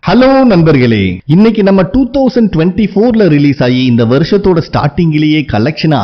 Hello நண்பர்களே, இன்னைக்கு நம்ம 2024ல ரிலீஸ் ஆகி இந்த வருஷத்தோட ஸ்டார்டிங்லயே கலெக்ஷன்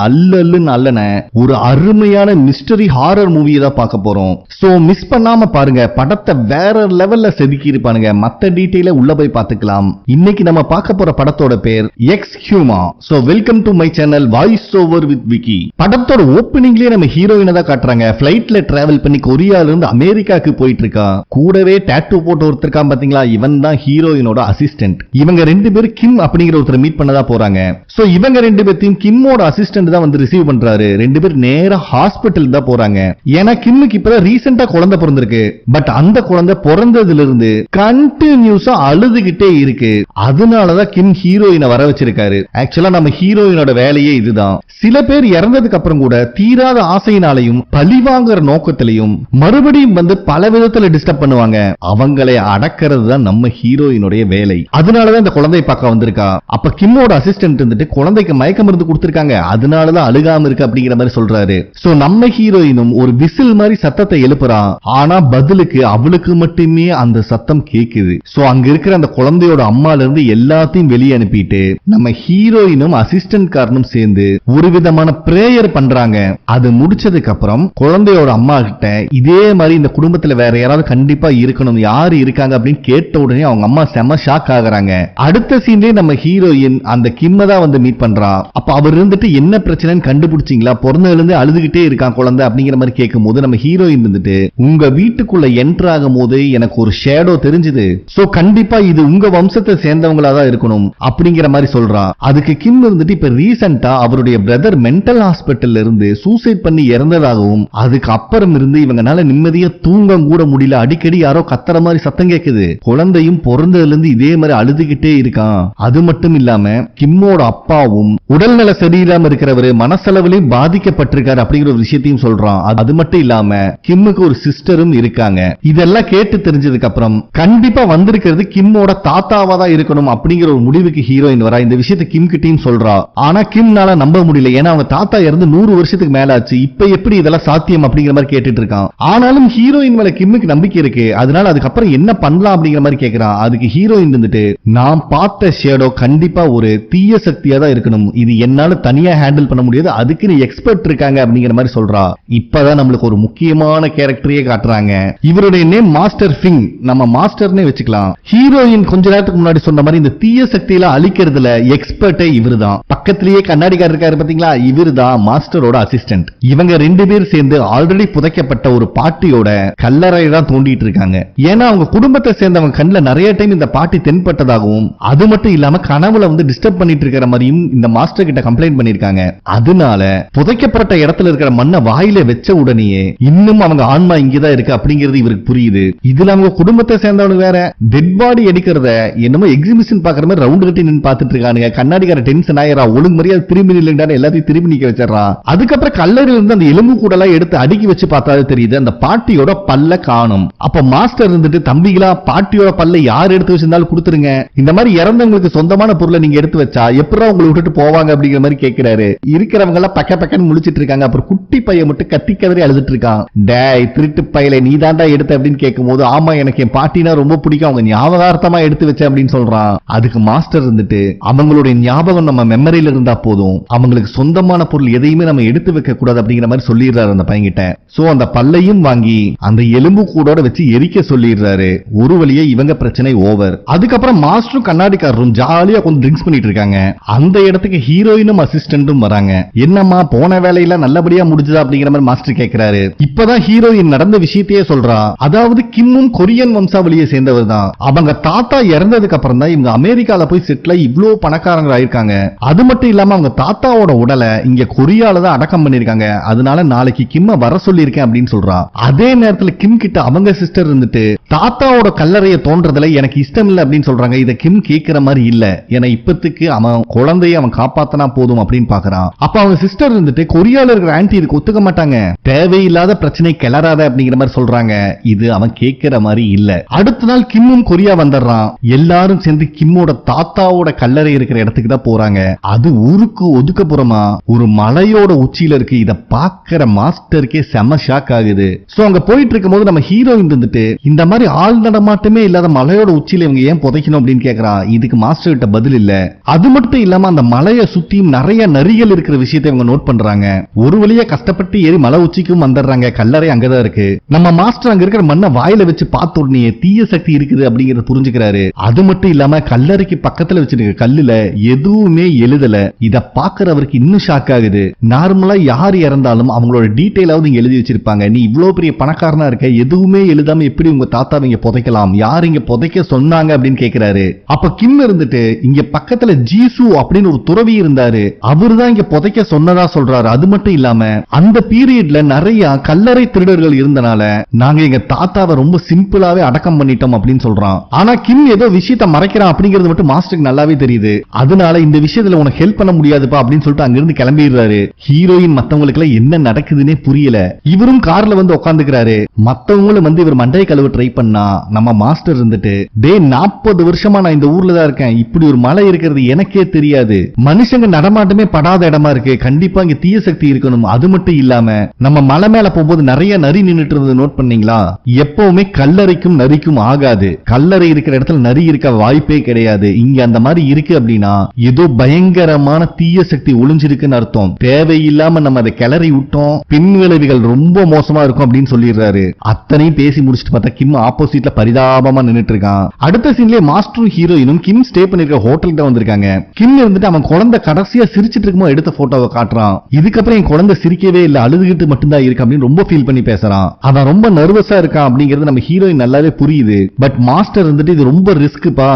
அல்லன ஒரு அருமையான மிஸ்டரி ஹாரர் மூவியை தான் பார்க்க போறோம். சோ மிஸ் பண்ணாம பாருங்க. படத்தை வேற லெவல்ல செதுக்கி இருப்பானுங்க. மத்த டீடைல உள்ள போய் பார்த்துக்கலாம். இன்னைக்கு நம்ம பார்க்க போற படத்தோட பேர் Exhuma. So welcome to my channel voice over with Vicky. படத்தோட ஓப்பனிங்லயே நம்ம ஹீரோயினை தான் காட்டுறாங்க. பிளைட்ல டிராவல் பண்ணி கொரியால இருந்து அமெரிக்காக்கு போயிட்டு இருக்கா. கூடவே டாட்டூ போட்டு ஒருத்தருக்கான் பாத்தீங்களா, இவன் தான் ஹீரோயினோட அசிஸ்டன்ட். இவங்க ரெண்டு பேரும் கிம் அப்படிங்கிற ஒருத்தரை மீட் பண்ணதா போறாங்க. சோ இவங்க ரெண்டு பேர்த்தையும் கிம்மோட அசிஸ்டன்ட் தான் வந்து ரிசீவ் பண்றாரு. ரெண்டு பேரும் நேரா ஹாஸ்பிட்டல் தான் போறாங்க. ஏன்னா கிம்முக்கு இப்பதான் ரீசெண்டா குழந்தை பிறந்திருக்கு. பட் அந்த குழந்தை பிறந்ததுல இருந்து கண்டினியூஸா அழுதுகிட்டே இருக்கு. அதனாலதான் கிம் ஹீரோயினை வர வச்சிருக்காரு. ஆக்சுவலா நம்ம ஹீரோயினோட வேலையே இதுதான். சில பேர் இறந்ததுக்கு அப்புறம் கூட தீராத ஆசையினாலையும் பழிவாங்குற நோக்கத்திலையும் மறுபடியும் வந்து பல விதத்துல டிஸ்டர்ப் பண்ணுவாங்க. அவங்களை அடக்கிறது தான் நம்ம ஹீரோயினுடைய வேலை. அதனாலதான் இந்த குழந்தையை பார்க்க வந்திருக்கா. அப்ப கிம்மோட அசிஸ்டன்ட் இருந்துட்டு குழந்தைக்கு மயக்க மருந்து கொடுத்திருக்காங்க, அதனாலதான் அழுகாம இருக்கு அப்படிங்கிற மாதிரி சொல்றாரு. சோ நம்ம ஹீரோயினும் ஒரு விசில் மாதிரி சத்தத்தை எழுப்புறா. ஆனா பதிலுக்கு அவளுக்கு மட்டுமே அந்த சத்தம் கேக்குது. சோ அங்க இருக்கிற அந்த குழந்தையோட அம்மால இருந்து எல்லாத்தையும் வெளியே அனுப்பிட்டு நம்ம ஹீரோயினும் அசிஸ்டன்ட் காரனும் சேர்ந்து ஒரு விதமான பிரேயர் பண்றாங்க. அது முடிச்சதுக்கு அப்புறம் குழந்தையோட அம்மா கிட்ட இதே மாதிரி இந்த குடும்பத்துல வேற யாராவது கண்டிப்பா இருக்கணும், யாரு இருக்காங்க அப்படின்னு கேட்ட உடனே அவங்க அம்மா செம ஷாக் ஆகுறாங்க. அடுத்த சீன்லயே நம்ம ஹீரோயின் அந்த கிம்ம தான் வந்து மீட் பண்றா. அப்ப அவர் இருந்துட்டு என்ன பிரச்சனைன்னு கண்டுபிடிச்சீங்களா, பிறந்ததுல இருந்து அழுதுகிட்டே இருக்கான் குழந்தை அப்படிங்கிற மாதிரி கேட்கும் போது நம்ம ஹீரோயின் இருந்துட்டு உங்க வீட்டுக்குள்ள என்டர் ஆகும் போது எனக்கு ஒரு ஷேடோ தெரிஞ்சது. சோ கண்டிப்பா இது உங்க வம்சத்தை சேர்ந்தவங்களா தான் இருக்கணும் அப்படிங்கிற மாதிரி சொல்றா. அதுக்கு கிம் இருந்துட்டு இப்ப ரீசெண்டா அவருடைய பிரதர் மென்டல் ஹாஸ்பிட்டல்ல இருந்து சூசைட் பண்ணி இறந்ததாகவும் அதுக்கு அப்புறம் இருந்து இவங்கனால நிம்மதியா தூங்க கூட முடியல, அடிக்கடி யாரோ கத்துற மாதிரி சத்தம் கேக்குது, குழந்தையும் பிறந்ததுல இருந்து இதே மாதிரி அழுதுகிட்டே இருக்கான். அது மட்டும் இல்லாம கிம்மோட அப்பாவும் உடல்நல சரியில்லாம இருக்கிறவரு மனசளவிலையும் பாதிக்கப்பட்டிருக்காரு அப்படிங்கிற ஒரு விஷயத்தையும் சொல்றான். அது மட்டும் இல்லாம கிம்முக்கு ஒரு சிஸ்டரும் இருக்காங்க. இதெல்லாம் கேட்டு தெரிஞ்சதுக்கு அப்புறம் கண்டிப்பா வந்திருக்கிறது கிம்மோட தாத்தாவா தான் இருக்கணும் அப்படிங்கிற ஒரு முடிவுக்கு ஹீரோயின் வரா. இந்த விஷயத்தை கிம் கிட்டையும் சொல்றா. ஆனா கிம்னால நம்ப முடியல. ஏன்னா அவங்க தாத்தா இருந்து 100 வருஷத்துக்கு மேல ஆச்சு. இப்ப எப்படி இதெல்லாம் சாத்தியம் அப்படிங்கிற மாதிரி கேட்டுட்டு இருக்கான். ஆனாலும் ஹீரோயின் மேல கிம்முக்கு நம்பிக்கை இருக்கு. அதனால அதுக்கப்புறம் என்ன பண்ணலாம் அப்படிங்கிற மாதிரி கேட்கிறான். அதுக்கு ஹீரோயின் இருந்துட்டு நான் பார்த்த ஷேடோ கண்டிப்பா ஒரு தீய சக்தியா தான் இருக்கணும், இது என்னால தனியா ஹேண்டில் பண்ண முடியாது, அதுக்கு நீ எக்ஸ்பர்ட் இருக்காங்க அப்படிங்கிற மாதிரி சொல்றா. இப்பதான் நம்மளுக்கு ஒரு முக்கியமான கேரக்டரையே காட்டுறாங்க. இவருடைய நேம் மாஸ்டர் ஃபிங். நம்ம மாஸ்டர்னே வச்சுக்கலாம். ஹீரோயின் கொஞ்ச நேரத்துக்கு முன்னாடி சொன்ன மாதிரி இந்த தீய சக்தியில அழிக்கிறதுல எக்ஸ்பர்ட்டே இவருதான். பக்கத்திலேயே கண்ணாடிக்காரர் இருக்காரு பாத்தீங்களா, இவருதான் மாஸ்டரோட அசிஸ்டன்ட். இவங்க ரெண்டு பேர் சேர்ந்து ஆல்ரெடி புதைக்கப்பட்ட ஒரு பாட்டியோட கல்லறை தான் தோண்டிட்டு இருக்காங்க. ஏன்னா அவங்க குடும்பத்தை சேர்ந்தவங்க கண்ணில் நிறைய டைம் இந்த பாட்டி தென்பட்டதாகவும் அது மட்டும் இல்லாம கனவுல வந்து டிஸ்டர்ப் பண்ணிட்டு இருக்கிற மாதிரியும் இந்த மாஸ்டர் கிட்ட கம்ப்ளைண்ட் பண்ணிருக்காங்க. அதனால புதைக்கப்பட்ட இடத்துல இருக்கிற மண்ணை வாயில வச்ச உடனேயே இன்னும் அவங்க ஆன்மா இங்கதான் இருக்கு அப்படிங்கிறது இவருக்கு புரியுது. இதுல அவங்க குடும்பத்தை சேர்ந்தவங்க வேற டெட் பாடி எடுக்கிறத என்னமோ எக்ஸிபிஷன் பாக்குற மாதிரி ரவுண்ட் கட்டி நின்று பாத்துட்டு இருக்கானுங்க. கண்ணாடிக்கார டென்ஷன் ஆயிரா. ஒழுங்கு மரியாதை திரும்பி நில்லுங்கடா, எல்லாத்தையும் திரும்பி நிக்க வச்சிடறா. அதுக்கப்புறம் கல்லறையில இருந்து அந்த எலும்பு கூடலாம் எடுத்து அடுக்கி வச்சு பார்த்தாலே தெரியுது அந்த பாட்டியோட பல்ல காணும். அப்ப மாஸ்டர் இருந்துட்டு தம்பிகளா பாட்டியோட பல்ல யார் எடுத்து வச்சிருந்தாலும் கொடுத்துருங்க, இந்த மாதிரி இறந்தவங்களுக்கு சொந்தமான பொருளை நீங்க எடுத்து வச்சா எப்படா உங்களை விட்டுட்டு போவாங்க அப்படிங்கிற மாதிரி கேட்கிறாரு. இருக்கிறவங்க எல்லாம் பக்க பக்கன்னு முழிச்சிட்டு இருக்காங்க. அப்புறம் குட்டி பையன் மட்டும் கத்தி கதறி அழுதுட்டு இருக்கான். டேய் திருட்டு பையல நீ தாண்டா எடுத்த அப்படின்னு கேட்கும் போது ஆமா எனக்கு என் பாட்டினா ரொம்ப பிடிக்கும், அவங்க ஞாபகார்த்தமா எடுத்து வச்ச அப்படின்னு சொல்றான். அதுக்கு மாஸ்டர் இருந்துட்டு அவங்களுடைய ஞாபகம் நம்ம மெமரியில இருந்தா போதும், அவங்களுக்கு சொந்தமான பொருள் எதையுமே நம்ம எடுத்து வைக்க கூடாது அப்படிங்கிற மாதிரி சொல்லிடுறாரு அந்த பையன்கிட்ட. சோ அந்த பல்லையும் வாங்கி அந்த எலும்பு கூடோட வச்சு எரிக்க சொல்லிடுறாரு. ஒரு வழியே இவங்க பிரச்சனை ஓவர். அதுக்கப்புறம் மாஸ்டரும் கண்ணாடிக்காரரும் ஜாலியா கொஞ்சம் ட்ரிங்க்ஸ் பண்ணிட்டு இருக்காங்க. அந்த இடத்துக்கு ஹீரோயினும் அசிஸ்டன்டும் வராங்க. என்னம்மா போன வேலையில நல்லபடியா முடிஞ்சதா அப்படிங்கிற மாதிரி மாஸ்டர் கேட்கிறாரு. இப்பதான் ஹீரோயின் நடந்த விஷயத்தையே சொல்றா. அதாவது கிம்மும் கொரியன் வம்சாவளியை சேர்ந்தவர் தான். அவங்க தாத்தா இறந்ததுக்கு அப்புறம் தான் இவங்க அமெரிக்கால போய் செட்டில் இவ்வளவு பணக்காரங்க ஆயிருக்காங்க. அது மட்டும் இல்லாம அவங்க தாத்தாவோட உடலை இங்க கொரியால தான் அடக்கம் பண்ணிருக்காங்க. அதனால நாளைக்கு கிம்ம வர சொல்லியிருக்கேன் அப்படின்னு சொல்றா. அதே நேரத்தில் கிம் கிட்ட அவங்க சிஸ்டர் இருந்துட்டு தாத்தாவோட கல்லறையை தோன்றதுல எனக்கு இஷ்டம் இல்ல அப்படின்னு சொல்றாங்க. இத கிம் கேட்கிற மாதிரி இல்ல. ஏன்னா இப்பத்துக்கு அவன் குழந்தைய அவன் காப்பாத்தனா போதும் அப்படின்னு பாக்குறான். அப்ப அவங்க சிஸ்டர் இருந்துட்டு கொரியால இருக்கிற ஆன்டி இதுக்கு ஒத்துக்க மாட்டாங்க, தேவையில்லாத பிரச்சனை கிளறாத அப்படிங்கிற மாதிரி சொல்றாங்க. இது அவன் கேட்கிற மாதிரி இல்ல. அடுத்த நாள் கிம்மும் கொரியா வந்துடுறான். எல்லாரும் சேர்ந்து கிம்மோட தாத்தாவோட கல்லறை இருக்கிற இடத்துக்கு தான் போறாங்க. அது ஊருக்கு ஒதுக்கப்புறமா ஒரு மலையோட உச்சியில இருக்கு. இத பாக்குற மாஸ்டருக்கே செம ஷாக் ஆகுது. சோ அங்க போயிட்டு இருக்கும் போது நம்ம ஹீரோயின் இருந்துட்டு இந்த மாதிரி ஆள் நடமாட்டமே இல்லாத மலையோட மலையோட உச்சியில இவங்க ஏன் புதைக்கணும் அப்படின்னு கேக்குறான். இதுக்கு மாஸ்டர் கிட்ட பதில் இல்ல. அது மட்டும் இல்லாம அந்த மலையை சுத்தியும் நிறைய நரிகள் இருக்கிற விஷயத்தை இவங்க நோட் பண்றாங்க. ஒரு வழியா கஷ்டப்பட்டு ஏறி மலை உச்சிக்கும் வந்துடுறாங்க. கல்லறை அங்கதான் இருக்கு. நம்ம மாஸ்டர் அங்க இருக்கிற மண்ணை வாயில வச்சு பார்த்த உடனே தீய சக்தி இருக்குது அப்படிங்கறத புரிஞ்சுக்கிறாரு. அது மட்டும் இல்லாம கல்லறைக்கு பக்கத்துல வச்சிருக்க கல்லுல எதுவுமே எழுதல. இத பாக்குறவருக்கு இன்னும் ஷாக் ஆகுது. நார்மலா யார் இறந்தாலும் அவங்களோட டீடைலாவது இங்க எழுதி வச்சிருப்பாங்க. நீ இவ்வளவு பெரிய பணக்காரனா இருக்க, எதுவுமே எழுதாம எப்படி உங்க தாத்தாவை இங்க புதைக்கலாம், யார் இங்க புதைக்க சொன்னாங்க அப்படின்னு கேக்குறாரு. அப்ப கிம் இருந்துட்டு இங்க பக்கத்துல ஜீசு அப்படின்னு ஒரு துறவி இருந்தாரு, அவருதான் இங்க புதைக்க சொன்னதா சொல்றாரு. அது மட்டும் இல்லாம அந்த பீரியட்ல நிறைய கல்லறை திருடர்கள் இருந்தனால நாங்க எங்க தாத்தாவை ரொம்ப சிம்பிளாவே அடக்கம் பண்ணிட்டோம் அப்படின்னு சொல்றான். ஆனா கிம் ஏதோ விஷயத்தை மறைக்கிறான் அப்படிங்கிறது மட்டும் மாஸ்டருக்கு நல்லாவே தெரியுது. அதனால இந்த விஷயத்துல உனக்கு ஹெல்ப் பண்ண முடியாதுப்பா அப்படின்னு சொல்லிட்டு அங்கிருந்து கிளம்பிடுறாரு. ஹீரோயின் மத்தவங்களுக்கு என்ன நடக்குதுன்னே புரியல. இவரும் கார்ல வந்து உட்காந்துக்கிறாரு. மத்தவங்களும் வந்து இவர் மண்டையை கழுவ ட்ரை பண்ணா நம்ம மாஸ்டர் இருந்துட்டு, டே 40 வருஷமா நான் இந்த ஊர்ல தான் இருக்கேன், இப்படி ஒரு மலை இருக்கிறது எனக்கே தெரியாது, மனுஷங்க நடமாட்டமே படாத இடமா இருக்கு, கண்டிப்பா இங்க தீய சக்தி இருக்கணும். அது மட்டும் இல்லாம நம்ம மலை மேல போகும்போது நிறைய நரி நின்னுட்டு இருந்தது நோட் பண்ணீங்களா? எப்பவுமே கல்லறைக்கும் நரிக்கும் ஆகாது. கல்லறை இருக்கிற இடத்துல நரி இருக்க வாய்ப்பே கிடையாது. இங்க அந்த மாதிரி இருக்கு அப்படின்னா ஏதோ பயங்கரமான தீய சக்தி ஒளிஞ்சிருக்குன்னு அர்த்தம். தேவையில்லாம நம்ம அதை கிளறி விட்டோம், பின்விளைவுகள் ரொம்ப மோசமா இருக்கும் அப்படின்னு சொல்லிடுறாரு. அத்தனையும் பேசி முடிச்சுட்டு பார்த்தா கிம் ஆப்போசிட்ல பரிதாபமா நின்னுட்டு இருக்கான். அடுத்த சீன்லயே மாஸ்டரும் ஹீரோயினும் கிம் ஸ்டே பண்ணிருக்க ஹோட்டல்கிட்ட வந்திருக்காங்க. கிம் இருந்துட்டு அவன் குழந்தை கடைசியா சிரிச்சிட்டு இருக்கும்போது எடுத்த போட்டோவை காட்டுறான். இதுக்கப்புறம் என் குழந்தை சிரிக்கவே இல்ல, அழுதுகிட்டு மட்டும்தான் இருக்கு அப்படின்னு ரொம்ப ஃபீல் பண்ணி பேசுறான். அவன் ரொம்ப நர்வஸா இருக்கான் அப்படிங்கிறது நம்ம ஹீரோயின் நல்லாவே புரியுது. பட் மாஸ்டர் இருந்துட்டு இது ரொம்ப ரிஸ்க்பா,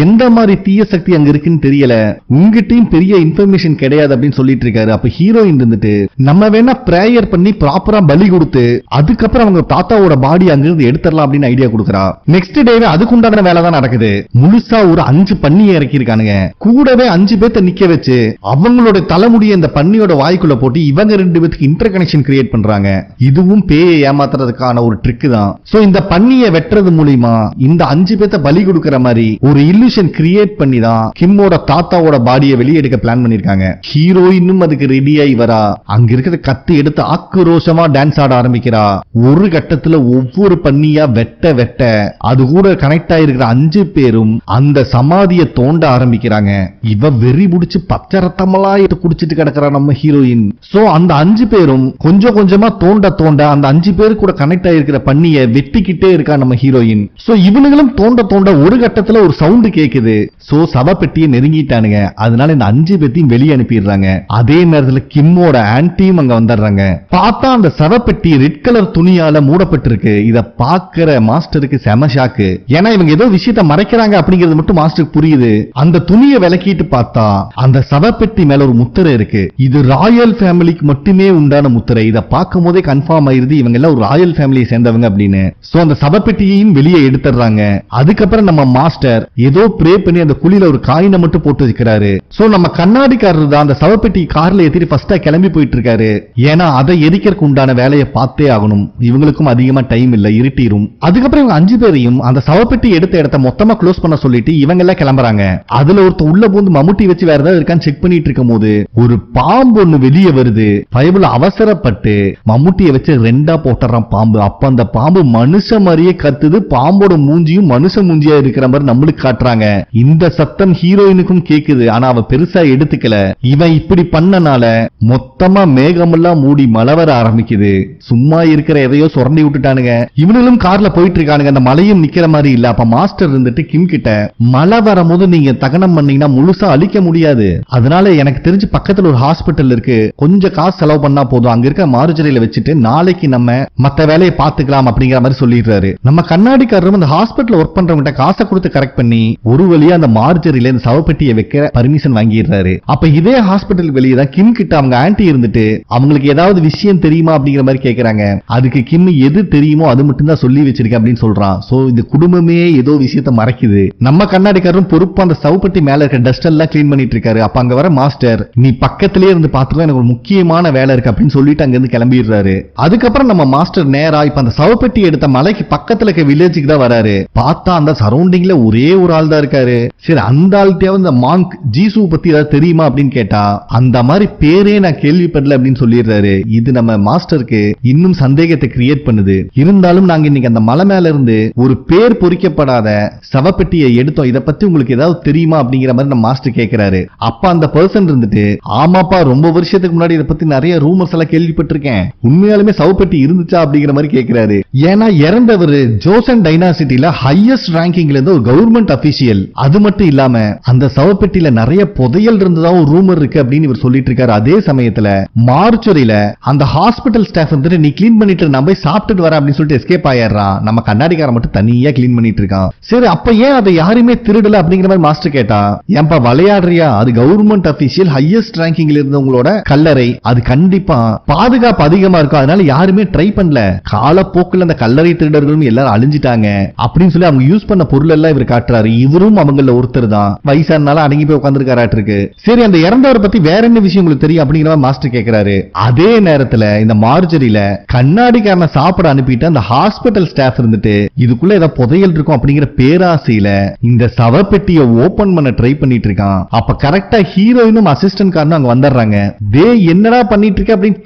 எந்த மாதிரி தீய சக்தி அங்க இருக்குன்னு தெரியல, உங்ககிட்டயும் பெரிய இன்ஃபர்மேஷன் கிடையாது அப்படின்னு சொல்லிட்டு இருக்காரு. அப்ப ஹீரோயின் இருந்துட்டு நம்ம வேணா பிரேயர் பண்ணி ப்ராப்பரா பலி கொடுத்து அதுக்கப்புறம் அவங்க தாத்தாவோட பாடி அங்கிருந்து எடுத்துடலாம் அப்படின்னு ஐடியா கொடுக்கறா. நெக்ஸ்ட் டேவே அதுக்குண்டான வேலை தான் நடக்குது. முழுசா ஒரு 5 பன்னியை இறக்கி இருக்கானுங்க. கூடவே 5 பேர்த்த நிக்க வச்சு அவங்களோட தலைமுடிய இந்த பன்னியோட வாய்க்குள்ள போட்டு இவங்க 2 பேருக்கு இன்டர் கனெக்ஷன் கிரியேட் பண்றாங்க. இதுவும் பேயை ஏமாத்துறதுக்கான ஒரு ட்ரிக் தான். சோ இந்த பன்னியை வெட்டுறது மூலமா இந்த 5 பேர்த்த பலி கொடுக்கிற மாதிரி ஒரு இல்லூஷன் கிரியேட் பண்ணி தான் கிம்மோட தாத்தாவோட பாடியை வெளியே எடுக்க பிளான் பண்ணிருக்காங்க. ஹீரோயினும் அதுக்கு ரெடியாகி வரா. அங்க இருக்கிற கத்தி எடுத்து ஆக்ரோஷமா டான்ஸ் ஆட ஆரம்பிக்கிறா. ஒரு கட்டத்துல ஒவ்வொரு பன்னியா வெட்ட வெட்ட அது கூட கனெக்ட் ஆயிருக்கிற 5 பேரும் அந்த சமாதியை தோண்ட ஆரம்பிக்கிறாங்க. இவ வெறி புடிச்சு பச்சை ரத்தமெல்லாம் எடுத்து குடிச்சிட்டு கிடக்குறா நம்ம ஹீரோயின். சோ அந்த 5 பேரும் கொஞ்சம் கொஞ்சமா தோண்ட தோண்ட அந்த 5 பேரு கூட கனெக்ட் ஆயிருக்கிற பன்னியை வெட்டிக்கிட்டே இருக்கா நம்ம ஹீரோயின். சோ இவனுங்களும் தோண்ட தோண்ட ஒரு கட்டத்துல ஒரு சவுண்ட் கேக்குது. சோ சவப்பெட்டியை நெருங்கிட்டானுங்க. அதனால இந்த 5 பேத்தையும் வெளியே அனுப்பிடுறாங்க. அதே நேரத்துல கிம்மோட ஆன்டியும் அங்க வந்துடுறாங்க. பார்த்தா அந்த சவப்பெட்டி ரெட் கலர் துணியால மூடப்பட்டிருக்கு. இத பாக்குற மாஸ்டருக்கு செம ஷாக்கு. ஏன்னா இவங்க ஏதோ விஷயத்தை மறைக்கிறாங்க அப்படிங்கிறது மட்டும் மாஸ்டருக்கு புரியுது. அந்த துணியை விலக்கிட்டு பார்த்தா அந்த சவப்பெட்டி மேல ஒரு முத்திரை இருக்கு. இது ராயல் ஃபேமிலிக்கு மட்டுமே உண்டான முத்திரை. இத பார்க்கும் போதே கன்ஃபார்ம் ஆயிருது இவங்க எல்லாம் ஒரு ராயல் ஃபேமிலியை சேர்ந்தவங்க அப்படின்னு. சோ அந்த சவப்பெட்டியையும் வெளியே எடுத்துறாங்க. அதுக்கப்புறம் நம்ம மாஸ்டர் ஏதோ ப்ரே பண்ணி அந்த குழியில ஒரு காயினை மட்டும் போட்டு வைக்கிறாரு. சோ நம்ம கண்ணாடிக்காரர் தான் அந்த சவப்பெட்டி கார்ல ஏத்திட்டு ஃபர்ஸ்டா கிளம்பி போயிட்டு இருக்காரு. ஏன்னா அதை எரிக்கிறதுக்கு உண்டான வேலையை பார்த்தே ஆகணும். இவங்களுக்கும் அதிகமா டைம் இல்ல, இருட்டிரும். அதுக்கப்புறம் இவங்க 5 பேரையும் அந்த சவப்பெட்டி எடுத்த இடத்த மொத்தமா க்ளோஸ் பண்ண சொல்லிட்டு இவங்க எல்லாம் கிளம்புறாங்க. அதுல ஒருத்த உள்ள போந்து மம்முட்டி வச்சு வேற ஏதாவது இருக்கான்னு செக் பண்ணிட்டு இருக்கும் போது ஒரு பாம்பு ஒண்ணு வெளியே வருது. பயபுல அவசரப்பட்டு மம்முட்டியை வச்சு 2ஆ போட்டுறான் பாம்பு. அப்ப அந்த பாம்பு மனுஷ மாதிரியே கத்துது. பாம்போட மூஞ்சியும் மனுஷ மூஞ்சியா இருக்கிற மாதிரி நம்மளுக்கு காட்டுறாங்க. இந்த சத்தம் ஹீரோயினுக்கும் கேக்குது. ஆனா அவ பெருசா எடுத்துக்கல. இவன் இப்படி பண்ணனால மொத்தமா மேகமெல்லாம் மூடி மழை வர ஆரம்பிக்குது. சும்மா இருக்கிற எதையோ சுரண்டி விட்டுட்டானுங்க. இவனும் கார்ல போயிட்டு இருக்கானுங்க. அந்த மலையும் நிக்கிற மாதிரி இல்ல. அப்ப மாஸ்டர் இருந்துட்டு கிம் கிட்ட, மழை வரும்போது நீங்க தகனம் பண்ணீங்கன்னா முழுசா அழிக்க முடியாது. அதனால எனக்கு தெரிஞ்சு பக்கத்துல ஒரு ஹாஸ்பிட்டல் இருக்கு, கொஞ்சம் காசு செலவு பண்ணா போதும், அங்க இருக்க மார்ஜரியில வச்சுட்டு நாளைக்கு நம்ம மத்த வேலையை பாத்துக்கலாம் அப்படிங்கிற மாதிரி சொல்லிடுறாரு. நம்ம கண்ணாடிக்காரரும் அந்த ஹாஸ்பிட்டல் ஒர்க் பண்றவங்க காசை கொடுத்து கரெக்ட் பண்ணி ஒரு வழியா அந்த மார்ஜரியில இந்த சவப்பெட்டியை வைக்க பர்மிஷன் வாங்கிடுறாரு. அப்ப இதே ஹாஸ்பிட்டல் வெளியே தான் கிம் கிட்ட அவங்க ஆன்டி இருந்துட்டு அவங்களுக்கு ஏதாவது விஷயம் தெரியுமா அப்படிங்கிற மாதிரி கேக்குறாங்க. அதுக்கு கிம் எது தெரியுமோ அது மட்டும் தான் சொல்லி வச்சிருக்கேன் அப்படின்னு சொல்றான். சோ இந்த குடும்பமே ஏதோ விஷயத்தை மறைக்குது. நம்ம கண்ணாடிக்காரரும் பொறுப்பு அந்த சவப்பெட்டி மேல இருக்க டஸ்ட் எல்லாம் கிளீன் பண்ணிட்டு இருக்காரு. அப்ப அங்க வர மாஸ்டர், நீ பக்கத்திலேயே இருந்து பாத்துக்கலாம், எனக்கு ஒரு முக்கியமான வேலை இருக்கு அப்படின்னு சொல்லிட்டு அங்க இருந்து கிளம்பிடுறாரு. அதுக்கப்புறம் நம்ம மாஸ்டர் நேரா இப்ப அந்த சவப்பெட்டி எடுத்த மலைக்கு பக்கத்துல இருக்க வில்லேஜுக்கு தான் வராரு. பார்த்தா அந்த சரௌண்டிங்ல ஒரே ஒரு ஆள் தான் இருக்காரு. சரி, அந்த ஆள்கிட்ட இந்த மாங்க் ஜீசு பத்தி ஏதாவது தெரியுமா அப்படின்னு கேட்டா அந்த மாதிரி பேரே நான் கேள்விப்படல அப்படின்னு சொல்லிடுறாரு. இது நம்ம மாஸ்டருக்கு இன்னும் சந்தேகத்தை கிரியேட் பண்ணுது. இருந்தாலும் நாங்க இன்னைக்கு அந்த மலை மேல இருந்து ஒரு பேர் பொறிக்கப்பட்ட கவலைப்படாத, சவப்பெட்டியை எடுத்தோம், இத பத்தி உங்களுக்கு ஏதாவது தெரியுமா அப்படிங்கிற மாதிரி நம்ம மாஸ்டர் கேக்குறாரு. அப்ப அந்த பர்சன் இருந்துட்டு, ஆமாப்பா ரொம்ப வருஷத்துக்கு முன்னாடி இத பத்தி நிறைய ரூமர்ஸ் எல்லாம் கேள்விப்பட்டிருக்கேன், உண்மையாலுமே சவப்பெட்டி இருந்துச்சா அப்படிங்கிற மாதிரி கேக்குறாரு. ஏன்னா இறந்தவர் ஜோசன் டைனாசிட்டில ஹையஸ்ட் ரேங்கிங்ல இருந்த ஒரு கவர்மெண்ட் அபிஷியல். அது மட்டும் இல்லாம அந்த சவப்பெட்டியில நிறைய புதையல் இருந்ததா ஒரு ரூமர் இருக்கு அப்படின்னு இவர் சொல்லிட்டு இருக்காரு. அதே சமயத்துல மார்ச்சுரியில அந்த ஹாஸ்பிட்டல் ஸ்டாஃப் வந்துட்டு நீ கிளீன் பண்ணிட்டு நான் போய் சாப்பிட்டுட்டு வரேன் அப்படின்னு சொல்லிட்டு எஸ்கேப் ஆயிடுறான். நம்ம கண்ணாடிக்காரன் மட்டும் தனியா கிளீன் பண்ணிட்டு இருக்கான். சரி அப்ப ஏன் அதை யாருமே திருடல அப்படிங்கிற மாதிரி மாஸ்டர் கேட்டா, ஏன்பா விளையாடுறியா, அது கவர்மெண்ட் அபிஷியல் ஹையஸ்ட் ரேங்கிங்ல இருந்தவங்களோட கல்லறை, அது கண்டிப்பா பாதுகாப்பு அதிகமா இருக்கும், அதனால யாருமே ட்ரை பண்ணல, காலப்போக்கில் அந்த கல்லறை திருடர்களும் எல்லாரும் அழிஞ்சிட்டாங்க அப்படின்னு சொல்லி அவங்க யூஸ் பண்ண பொருள் எல்லாம் இவர் காட்டுறாரு. இவரும் அவங்கள ஒருத்தர் தான், வயசானால அடங்கி போய் உட்கார்ந்துருக்காராட்டு இருக்கு. சரி அந்த இறந்தவரை பத்தி வேற என்ன விஷயம் உங்களுக்கு தெரியும் அப்படிங்கிற மாஸ்டர் கேக்குறாரு. அதே நேரத்துல இந்த மார்ஜரியில கண்ணாடிக்காரனை சாப்பிட அனுப்பிட்டு அந்த ஹாஸ்பிட்டல் ஸ்டாஃப் இருந்துட்டு இதுக்குள்ள ஏதோ புதையல் இருக்கும் அப்படிங்கிற பேராசையில இந்த சவப்பெட்டியை ஓபன் பண்ண ட்ரை பண்ணிட்டு இருக்கான். அப்ப கரெக்டா ஹீரோயினும் அசிஸ்டன்ட் காரனும் அங்க வந்துடுறாங்க. டே என்னடா பண்ணிட்டு இருக்க அப்படின்னு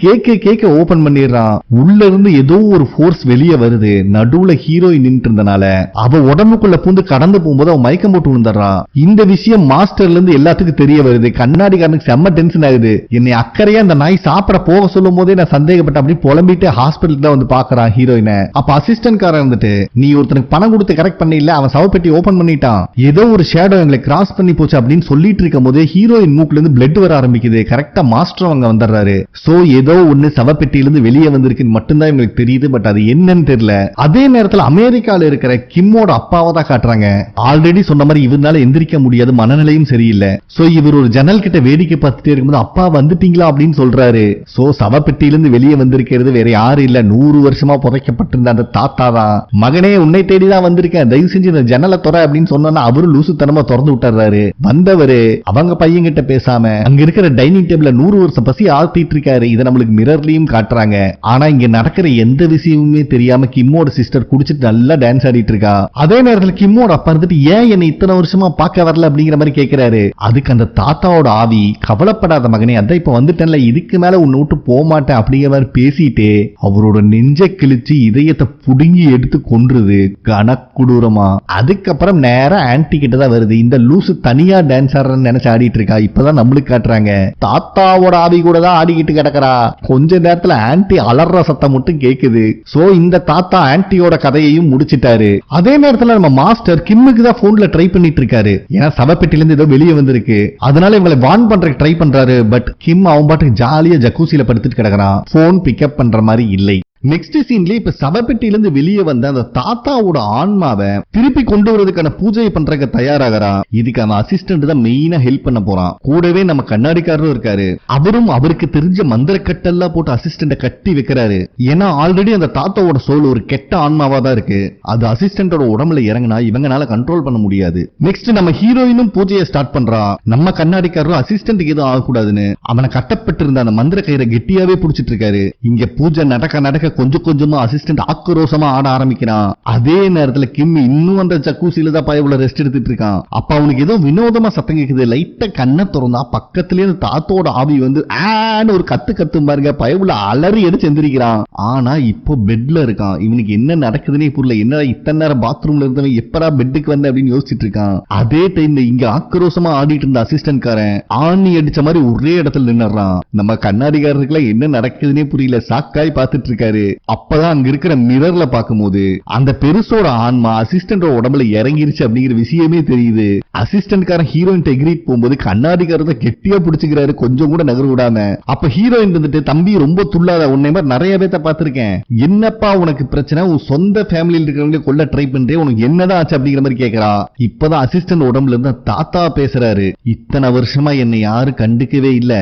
கேட்க ஓபன் பண்ணிடுறான். உள்ள இருந்து ஏதோ ஒரு ஃபோர்ஸ் வெளியே வருது. நடுவுல ஹீரோயின் நின்று இருந்தனால அவ உடம்புக்குள்ள பூந்து கடந்து போகும்போது அவன் மயக்கம் போட்டு விழுந்துடுறான். இந்த விஷயம் மாஸ்டர்ல இருந்து எல்லாத்துக்கும் தெரிய வருது. கண்ணாடிக்காரனுக்கு செம்ம டென்ஷன் ஆகுது. என்னை அக்கறையா அந்த நாய் சாப்பிட போக சொல்லும் போதே நான் சந்தேகப்பட்ட அப்படி புலம்பிட்டு ஹாஸ்பிட்டல் தான் வந்து பாக்குறான் ஹீரோயினை. அப்ப அசிஸ்டன்ட் காரன் இருந்துட்டு, நீ ஒருத்தனுக்கு பணம் கொடுத்து கரெக்ட் பண்ண இல்ல, அவன் சவப்பெட்டி ஓபன் பண்ணிட்டான், ஏதோ ஒரு ஷேடோ எங்களை கிராஸ் பண்ணி போச்சு அப்படின்னு சொல்லிட்டு இருக்கும் போதே ஹீரோயின் மூக்குல இருந்து பிளட் வர ஆரம்பிக்குது. கரெக்டா மாஸ்டர் அவங்க வந்துடுறாரு. சோ ஏதோ ஒண்ணு சவப்பெட்டியிலிருந்து வெளியே வந்திருக்குன்னு மட்டும்தான் எங்களுக்கு தெரியுது, பட் அது என்னன்னு தெரியல. அதே நேரத்தில் அமெரிக்கால இருக்கிற கிம்மோட அப்பாவை தான் காட்டுறாங்க. ஆல்ரெடி சொன்ன மாதிரி இவனால எந்திரிக்க முடியாது, மனநிலையும் சரியில்லை. சோ இவர் ஒரு ஜன்னல் கிட்ட வேடிக்கை பார்த்துட்டே இருக்கும்போது அப்பா வந்துட்டீங்களா அப்படின்னு சொல்றாரு. சோ சவப்பெட்டியிலிருந்து வெளியே வந்திருக்கிறது வேற யாரும் இல்ல, 100 வருஷமா புதைக்கப்பட்டிருந்த அந்த தாத்தா தான். மகனே உன்னை தேடிதான் வந்திருக்கேன், தயவு செஞ்சு இந்த ஜன்னலை துற அப்படின்னு சொன்னா அவரும் லூசுத்தனமா திறந்து விட்டுறாரு. வந்தவரு அவங்க பையன் கிட்ட பேசாம அங்க இருக்கிற டைனிங் டேபிள்ல 100 வருஷம் பசி ஆத்திட்டு இருக்காரு. இதை நம்மளுக்கு மிரர்லயும் காட்டுறாங்க. ஆனா இங்க நடக்கிற எந்த விஷயமுமே தெரியாம கிம்மோட சிஸ்டர் குடிச்சிட்டு நல்லா டான்ஸ் ஆடிட்டு இருக்கா. அதே நேரத்தில் கிம்மோட அப்பா இருந்துட்டு ஏன் என்னை இத்தனை வருஷமா பார்க்க வரல அப்படிங்கிற மாதிரி கேட்கிறாரு. அதுக்கு அந்த தாத்தாவோட ஆவி, கவலைப்படாத மகனே, அதான் இப்ப வந்துட்டேன்ல, இதுக்கு மேல உன்னை விட்டு போக மாட்டேன் அப்படிங்கிற மாதிரி பேசிட்டு அவரோட நெஞ்ச கிழிச்சு இதயத்தை புடுங்கி எடுத்து கொன்றுது கனக்குடூரமா. அதுக்கப்புறம் நேரம் ஆன்டி கிட்ட தான் வருது. இந்த லூசு தனியா டான்ஸ் ஆடுறன்னு நினைச்சு ஆடிட்டு இருக்கா. இப்பதான் நம்மளுக்கு காட்டுறாங்க தாத்தாவோட ஆவி கூட தான் ஆடிக்கிட்டு கிடக்கிறா. கொஞ்ச நேரத்துல ஆன்டி அலற சத்தம் மட்டும் கேக்குது. சோ இந்த தாத்தா ஆன்டியோட கதையையும் முடிச்சிட்டாரு. அதே நேரத்துல நம்ம மாஸ்டர் கிம்முக்கு தான் போன்ல ட்ரை பண்ணிட்டு இருக்காரு. ஏன்னா சவப்பெட்டில இருந்து ஏதோ வெளியே வந்திருக்கு, அதனால இவங்களை வார்ன் பண்றதுக்கு ட்ரை பண்றாரு. பட் கிம் அவன் பாட்டுக்கு ஜாலியா ஜக்கூசில படுத்துட்டு கிடக்குறான். போன் பிக்கப் பண்ற மாதிரி இல்லை. நெக்ஸ்ட் சீன்ல இப்ப சவப்பெட்டியிலிருந்து வெளியே வந்த அந்த தாத்தாவோட ஆன்மாவை திருப்பி கொண்டு வரதுக்கான பூஜையை பண்றதுக்கு தயாராகிறான். இதுக்கு அவன் அசிஸ்டன்ட் தான் மெயினா ஹெல்ப் பண்ண போறான். கூடவே நம்ம கண்ணாடிக்காரரும் இருக்காரு. அவரும் அவருக்கு தெரிஞ்ச மந்திர கட்டெல்லாம் போட்டு அசிஸ்டன்ட கட்டி வைக்கிறாரு. ஏன்னா ஆல்ரெடி அந்த தாத்தாவோட சோல் ஒரு கெட்ட ஆன்மாவா தான் இருக்கு. அது அசிஸ்டன்டோட உடம்புல இறங்கினா இவங்கனால கண்ட்ரோல் பண்ண முடியாது. நெக்ஸ்ட் நம்ம ஹீரோயினும் பூஜையை ஸ்டார்ட் பண்றான். நம்ம கண்ணாடிக்காரரும் அசிஸ்டன்ட்டுக்கு எதுவும் ஆகக்கூடாதுன்னு அவனை கட்டப்பட்டிருந்த அந்த மந்திர கயிறை கெட்டியாவே புடிச்சிட்டு இருக்காரு. இங்க பூஜை நடக்க நடக்க கொஞ்சம் கொஞ்சமா அசிஸ்டன்ட் ஆக்ரோஷமா ஆட ஆரம்பிக்கிறான். அதே நேரத்துல கிம் இன்னும் அந்த ஜக்கூசில தான் பயவுல ரெஸ்ட் எடுத்துட்டு இருக்கான். அப்ப அவனுக்கு ஏதோ வினோதமா சத்தம் கேக்குது. லைட்டா கண்ணை திறந்தா பக்கத்திலேயே அந்த தாத்தோட ஆவி வந்து ஆன்னு ஒரு கத்தும் பாருங்க. பயவுல அலறி எடுத்து எந்திரிக்கிறான். ஆனா இப்போ பெட்ல இருக்கான். இவனுக்கு என்ன நடக்குதுன்னே புரியல. என்ன இத்தனை நேரம் பாத்ரூம்ல இருந்தவன் எப்படா பெட்டுக்கு வந்த அப்படின்னு யோசிச்சுட்டு இருக்கான். அதே டைம்ல இங்க ஆக்ரோஷமா ஆடிட்டு இருந்த அசிஸ்டன்ட் காரன் ஆணி அடிச்ச மாதிரி ஒரே இடத்துல நின்னுறான். நம்ம கண்ணாடிக்காரருக்குள்ள என்ன நடக்குதுன்னே புரியல, சாக்காய் பார்த்துட்டு இருக்காரு. அப்பதான் அங்க இருக்கிற மிரர்ல பாக்கும்போது அந்த பெருசோட ஆன்மா அசிஸ்டன்டோட உடம்புல இறங்கிருச்சு அப்படிங்கிற விஷயமே தெரியுது. அசிஸ்டன்ட் காரன் ஹீரோயின் எகிரிட் போகும்போது கண்ணாடிக்காரத கெட்டியா பிடிச்சுக்கிறாரு, கொஞ்சம் கூட நகர விடாம. அப்ப ஹீரோயின் வந்துட்டு, தம்பி ரொம்ப துள்ளாத, உன்னை மாதிரி நிறைய பேத்த பாத்திருக்கேன், என்னப்பா உனக்கு பிரச்சனை, உன் சொந்த ஃபேமிலியில் இருக்கிறவங்க கொல்ல ட்ரை பண்றேன், உனக்கு என்னதான் ஆச்சு அப்படிங்கிற மாதிரி கேட்கிறா. இப்பதான் அசிஸ்டன்ட் உடம்புல இருந்து தாத்தா பேசுறாரு. இத்தனை வருஷமா என்னை யாரும் கண்டுக்கவே இல்ல,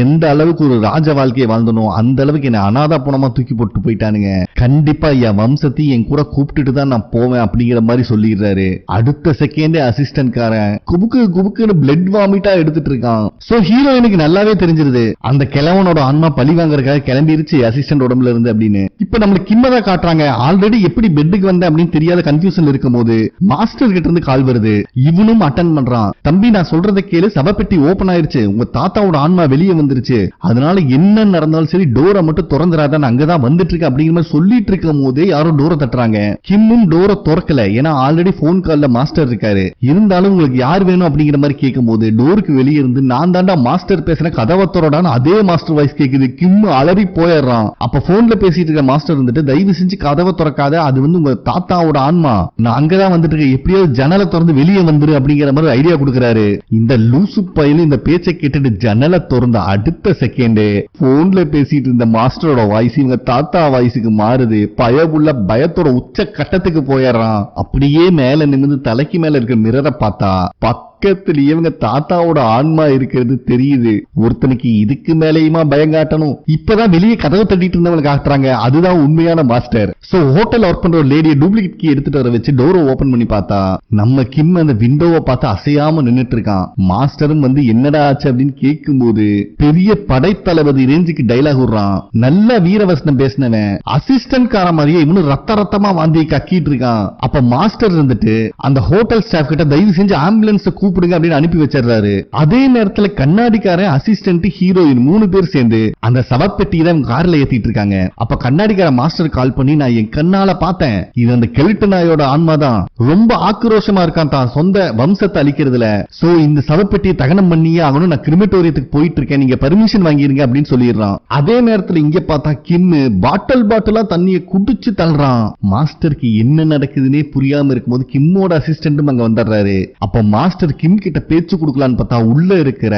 எந்த அளவுக்கு ஒரு ராஜ வாழ்க்கையை வாழ்ந்தனும் அந்த அளவுக்கு என்ன அனாதை போனமா தூக்கி போட்டு போயிட்டானுங்க. கண்டிப்பா என் வம்சத்தை என் கூட கூப்பிட்டுட்டு தான் நான் போவேன் அப்படிங்கிற மாதிரி சொல்லிடுறாரு. அடுத்த செகண்டே அசிஸ்டன்ட் காரன் குபுக்குன்னு பிளட் வாமிட்டா எடுத்துட்டு இருக்கான். சோ ஹீரோயினுக்கு நல்லாவே தெரிஞ்சிருது அந்த கிழவனோட ஆன்மா பழி வாங்கறதுக்காக கிளம்பிருச்சு அசிஸ்டன்ட் உடம்புல இருந்து அப்படின்னு. இப்ப நம்மளுக்கு கிம்மதா காட்டுறாங்க. ஆல்ரெடி எப்படி பெட்டுக்கு வந்த அப்படின்னு தெரியாத கன்ஃபியூஷன் இருக்கும் போது மாஸ்டர் கிட்ட இருந்து கால் வருது. இவனும் அட்டன் பண்றான். தம்பி நான் சொல்றதை கேளு, சவப்பெட்டி ஓபன் ஆயிருச்சு, உங்க தாத்தாவோட ஆன்மா வெளியே வந்துருச்சு, அதனால என்ன நடந்தாலும் சரி டோரை மட்டும் திறந்துராதான், அங்கதான் வந்துட்டு இருக்கு அப்படிங்கிற மாதிரி சொல்லிட்டு இருக்கும் போதே யாரும் டோரை தட்டுறாங்க. கிம்மும் டோரை திறக்கல, ஏன்னா ஆல்ரெடி போன் கால்ல மாஸ்டர் இருக்காரு. இருந்தாலும் உங்களுக்கு யார் வேணும் அப்படிங்கிற மாதிரி கேட்கும் போது டோருக்கு வெளியே இருந்து நான் தாண்டா மாஸ்டர் பேசுறேன் கதவத்தோடான அதே மாஸ்டர் வாய்ஸ் கேக்குது. கிம் அலறி போயிடுறான். அப்ப போன்ல பேசிட்டு இருக்க மாஸ்டர் இருந்துட்டு தயவு செஞ்சு கதவை திறக்காத, அது உங்க தாத்தாவோட ஆன்மா, நான் அங்கதான் வந்துட்டு இருக்கேன், எப்படியாவது ஜன்னலை திறந்து வெளியே வந்துரு அப்படிங்கிற மாதிரி ஐடியா கொடுக்கறாரு. இந்த லூசு பையன் இந்த பேச்சை கேட்டுட்டு ஜன்னலை திறந்த அடுத்த செகண்ட் போன்ல பேசிட்டு இருந்த மாஸ்டரோட வாய்ஸ் இவங்க தாத்தா வாய்ஸுக்கு மாறுது. பயமுள்ள பயத்தோட உச்ச கட்டத்துக்கு போயிடுறான். அப்படியே மேல நிமிர்ந்து தலைக்கு மேல இருக்க மிரரை பார்த்தா பக்கத்துல இவங்க தாத்தாவோட ஆன்மா இருக்கிறது தெரியுது. ஒருத்தனுக்கு இதுக்கு மேலேயுமா பயம் காட்டணும்? இப்பதான் வெளியே கதவை தட்டிட்டு இருந்தவங்க காட்டுறாங்க, அதுதான் உண்மையான மாஸ்டர். சோ ஹோட்டல் ஒர்க் பண்ற ஒரு லேடியை டூப்ளிகேட் கீ எடுத்துட்டு வர வச்சு டோரை ஓபன் பண்ணி பார்த்தா நம்ம கிம் அந்த விண்டோவை பார்த்து அசையாம நின்னுட்டு இருக்கான். மாஸ்டரும் என்னடா ஆச்சு அப்படின்னு கேட்கும் போது பெரிய படைத்தளபதி ரேஞ்சுக்கு டைலாக் விடுறான். நல்ல வீரவசனம் பேசினவன் அசிஸ்டன்ட் கார மாதிரியே இவனு ரத்தமா வாந்தி கக்கிட்டு இருக்கான். அப்ப மாஸ்டர் இருந்துட்டு அந்த ஹோட்டல் ஸ்டாஃப் கிட்ட தயவு செஞ்சு ஆம்புலன்ஸ் கூப்பிடுங்க அப்படின்னு அனுப்பி வச்சிடறாரு. அதே நேரத்துல கண்ணாடிக்காரன் அசிஸ்டன்ட் ஹீரோயின் 3 பேர் சேர்ந்து அந்த சவப்பெட்டியை தான் கார்ல ஏத்திட்டு இருக்காங்க. அப்ப கண்ணாடிக்கார மாஸ்டர் கால் பண்ணி நான் என் கண்ணால பார்த்தேன், இது அந்த கெல்டனாயோட ஆன்மா தான், ரொம்ப ஆக்ரோஷமா இருக்கான் தான் சொந்த வம்சத்தை அழிக்கிறதுல. சோ இந்த சவப்பெட்டியை தகனம் பண்ணியே ஆகணும், நான் கிரிமேட்டோரியத்துக்கு போயிட்டு இருக்கேன், நீங்க பர்மிஷன் வாங்கிருங்க அப்படின்னு சொல்லிடுறான். அதே நேரத்துல இங்க பார்த்தா கிம் பாட்டிலா தண்ணியை குடிச்சு தள்ளுறான். மாஸ்டருக்கு என்ன நடக்குதுன்னே புரியாம இருக்கும்போது கிம்மோட அசிஸ்டன்ட்டும் அங்க வந்துடுறாரு. அப்ப மாஸ்டர் கிம் கிட்ட பேச்சு கொடுக்கலான்னு பார்த்தா உள்ள இருக்கிற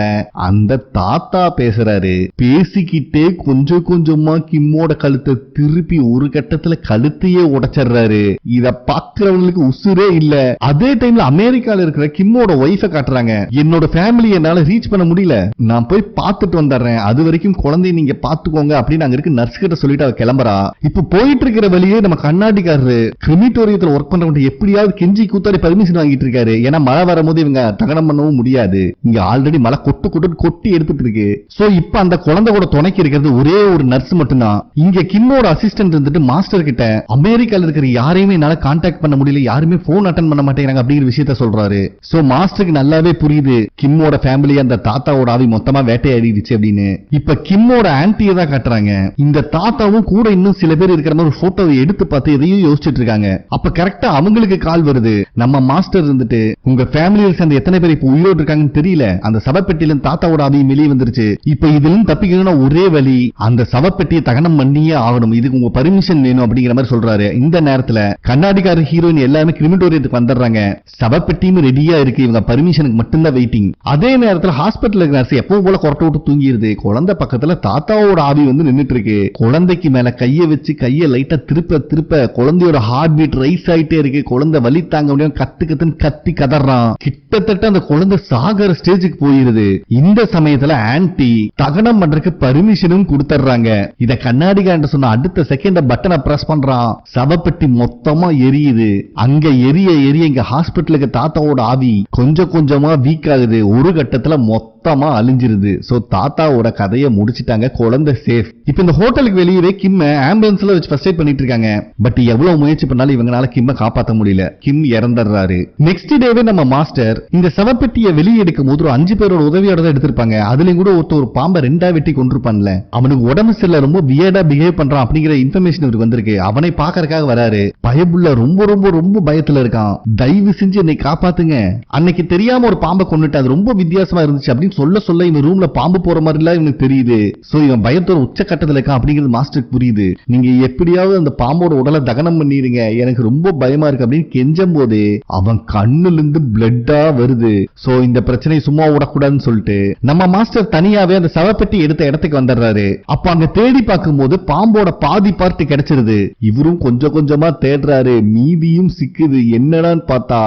அந்த தாத்தா பேசுறாரு. பேசிக்கிட்டே கொஞ்சம் கொஞ்சமா கிம்மோட கழுத்தை திருப்பி ஒரு கட்டத்துல கழுத்தையே உடைச்சிடுறாரு. இத பாக்குறவங்களுக்கு உசுரே இல்ல. அதே டைம்ல அமெரிக்கால இருக்கிற கிம்மோட ஒய்ஃபை காட்டுறாங்க. என்னோட ஃபேமிலி என்னால ரீச் பண்ண முடியல, நான் போய் பார்த்துட்டு வந்துடுறேன், அது வரைக்கும் குழந்தைய நீங்க பாத்துக்கோங்க அப்படின்னு அங்க இருக்க நர்ஸ் கிட்ட சொல்லிட்டு அவ கிளம்புறா. இப்ப போயிட்டு இருக்கிற வழியே நம்ம கண்ணாடிக்காரரு கிரிமிட்டோரியத்துல ஒர்க் பண்றவங்க எப்படியாவது கெஞ்சி கூத்தாடி பர்மிஷன் வாங்கிட்டு இருக்காரு. ஏன்னா மழை வரும்போது இவங்க தகனம் பண்ணவும் முடியாது, இங்க ஆல்ரெடி மழை கொட்டி எடுத்துட்டு இருக்கு. சோ இப்ப அந்த குழந்தை கூட துணைக்கு இருக்கிறது ஒரே ஒரு நர்ஸ் மட்டும்தான். இங்க கிம்மோட அசிஸ்டன்ட் இருந்துட்டு மாஸ்டர் கிட்ட அமெரிக்கால இருக்கிற யாரையுமே என்னால கான்டாக்ட் பண்ண முடியல, யாருமே போன் அட்டன் பண்ண மாட்டேங்கிறாங்க அப்படிங்கிற விஷயத்த சொல்றாரு. சோ மாஸ்டருக்கு நல்லாவே புரியுது கிம்மோட ஃபேமிலி அந்த தாத்தாவோட ஆவி மொத்தமா வேட்டையாடிடுச்சு அப்படின்னு. இப்ப கிம்மோட ஆன்டியை தான் காட்டுறாங்க. இந்த தாத்தாவும் கூட இன்னும் சில பேர் இருக்கிற மாதிரி ஒரு போட்டோவை எடுத்து பார்த்து எதையும் யோசிச்சுட்டு இருக்காங்க. அப்ப கரெக்டா அவங்களுக்கு கால் வருது. நம்ம மாஸ்டர் இருந்துட்டு உங்க ஃபேமிலியில் சேர்ந்த எத்தனை பேர் இப்ப உயிரோடு இருக்காங்கன்னு தெரியல, அந்த சவப்பெட்டியில தாத்தாவோட ஆவியும் வெளியே வந்துருச்சு, இப்ப இதுல தப்பிக்கணும்னா ஒரே வழி அந்த சவப்பெட்டியை தகனம் பண்ணியே ஆகணும், இதுக்கு உங்க பர்மிஷன் வேணும் அப்படிங்கிற மாதிரி சொல்றாரு. இந்த நேரத்துல கண்ணாடிக்கார ஹீரோயின் எல்லாமே கிரிமிட்டோரியத்துக்கு வந்துடுறாங்க. சவப்பெட்டியும் ரெடியா இருக்கு, இவங்க பர்மிஷனுக்கு மட்டும்தான் வெயிட்டிங். அதே நேரத்துல ஹாஸ்பிட்டல் நர்ஸ் எப்பவும் போல கொரட்டை விட்டு தூங்கிடுது. குழந்தை பக்கத்துல தாத்தாவோட ஆவி நின்னுட்டு இருக்கு. குழந்தைக்கு மேல கைய வச்சு கைய லைட்டா திருப்ப குழந்தையோட ஹார்ட் பீட் ரைஸ் ஆயிட்டே இருக்கு. குழந்தை வலி தாங்க முடியும் கத்துன்னு கத்தி கதறான். கிட்டத்தட்ட அந்த குழந்தை சாகர ஸ்டேஜுக்கு போயிருது. இந்த சமயத்துல ஆன்டி தகனம் பண்றதுக்கு பர்மிஷனும் கொடுத்துறாங்க. இத கண்ணாடிக்காரன் சொன்ன அடுத்த செகண்ட் பட்டனை பிரஸ் பண்றான். சவப்பெட்டி மொத்தமா எரியுது. அங்க எரிய இங்க ஹாஸ்பிட்டலுக்கு தாத்தாவோட ஆவி கொஞ்சம் கொஞ்சமா வீக் ஆகுது. ஒரு கட்டத்துல மொத்தமா அழிஞ்சிருது. சோ தாத்தாவோட கதையை முடிச்சிட்டாங்க, குழந்தை சேஃப். இப்ப இந்த ஹோட்டலுக்கு வெளியவே கிம் ஆம்புலன்ஸ்ல வச்சு ஃபர்ஸ்ட் எய்ட் பண்ணிட்டு இருக்காங்க. பட் எவ்வளவு முயற்சி பண்ணாலும் இவங்களால கிம்ம காப்பாற்ற முடியல. கிம் இறந்துடுறாரு. நெக்ஸ்ட் டேவே நம்ம மாஸ்டர் இந்த சவப்பெட்டியை வெளியே எடுக்கும் போது ஒரு 5 பேரோட உதவியோட தான் எடுத்திருப்பாங்க. அதுலயும் கூட ஒரு பாம்பை 2 வெட்டி கொண்டிருப்பான்ல, அவனுக்கு உடம்பு சரியில்லை, ரொம்ப வியர்டா பிஹேவ் பண்றான் அப்படிங்கிற இன்ஃபர்மேஷன் இவருக்கு வந்திருக்கு. அவனை பாக்கறதுக்காக வராரு. பயபுள்ள ரொம்ப ரொம்ப ரொம்ப பயத்துல இருக்கான். தயவு செஞ்சு என்னை காப்பாத்துங்க, அன்னைக்கு தெரியாம ஒரு பாம்பை கொண்டுட்டு அது ரொம்ப வித்தியாசமா இருந்துச்சு அப்படின்னு சொல்ல இவன் ரூம்ல பாம்பு போற மாதிரி எல்லாம் இவனுக்கு தெரியுது. சோ இவன் பயத்தோட உச்சக்கட்டத்துல இருக்கான் அப்படிங்கிறது மாஸ்டருக்கு புரியுது. நீங்க எப்படியாவது அந்த பாம்போட உடலை தகனம் பண்ணிடுங்க, எனக்கு ரொம்ப பயமா இருக்கு அப்படின்னு கெஞ்சும் போதே அவன் கண்ணுல இருந்து பிளட்டா வருது. சோ இந்த பிரச்சனை சும்மா விடக்கூடாதுன்னு சொல்லிட்டு நம்ம மாஸ்டர் தனியாவே அந்த சவப்பெட்டி எடுத்த இடத்துக்கு வந்துடுறாரு. அப்ப அங்க தேடி பார்க்கும் போது பாம்போட பாதி பார்ட் கிடைச்சிருது. இவரும் கொஞ்சம் கொஞ்சமா தேடுறாரு, மீதியும் சிக்குது. என்னடான்னு பார்த்தா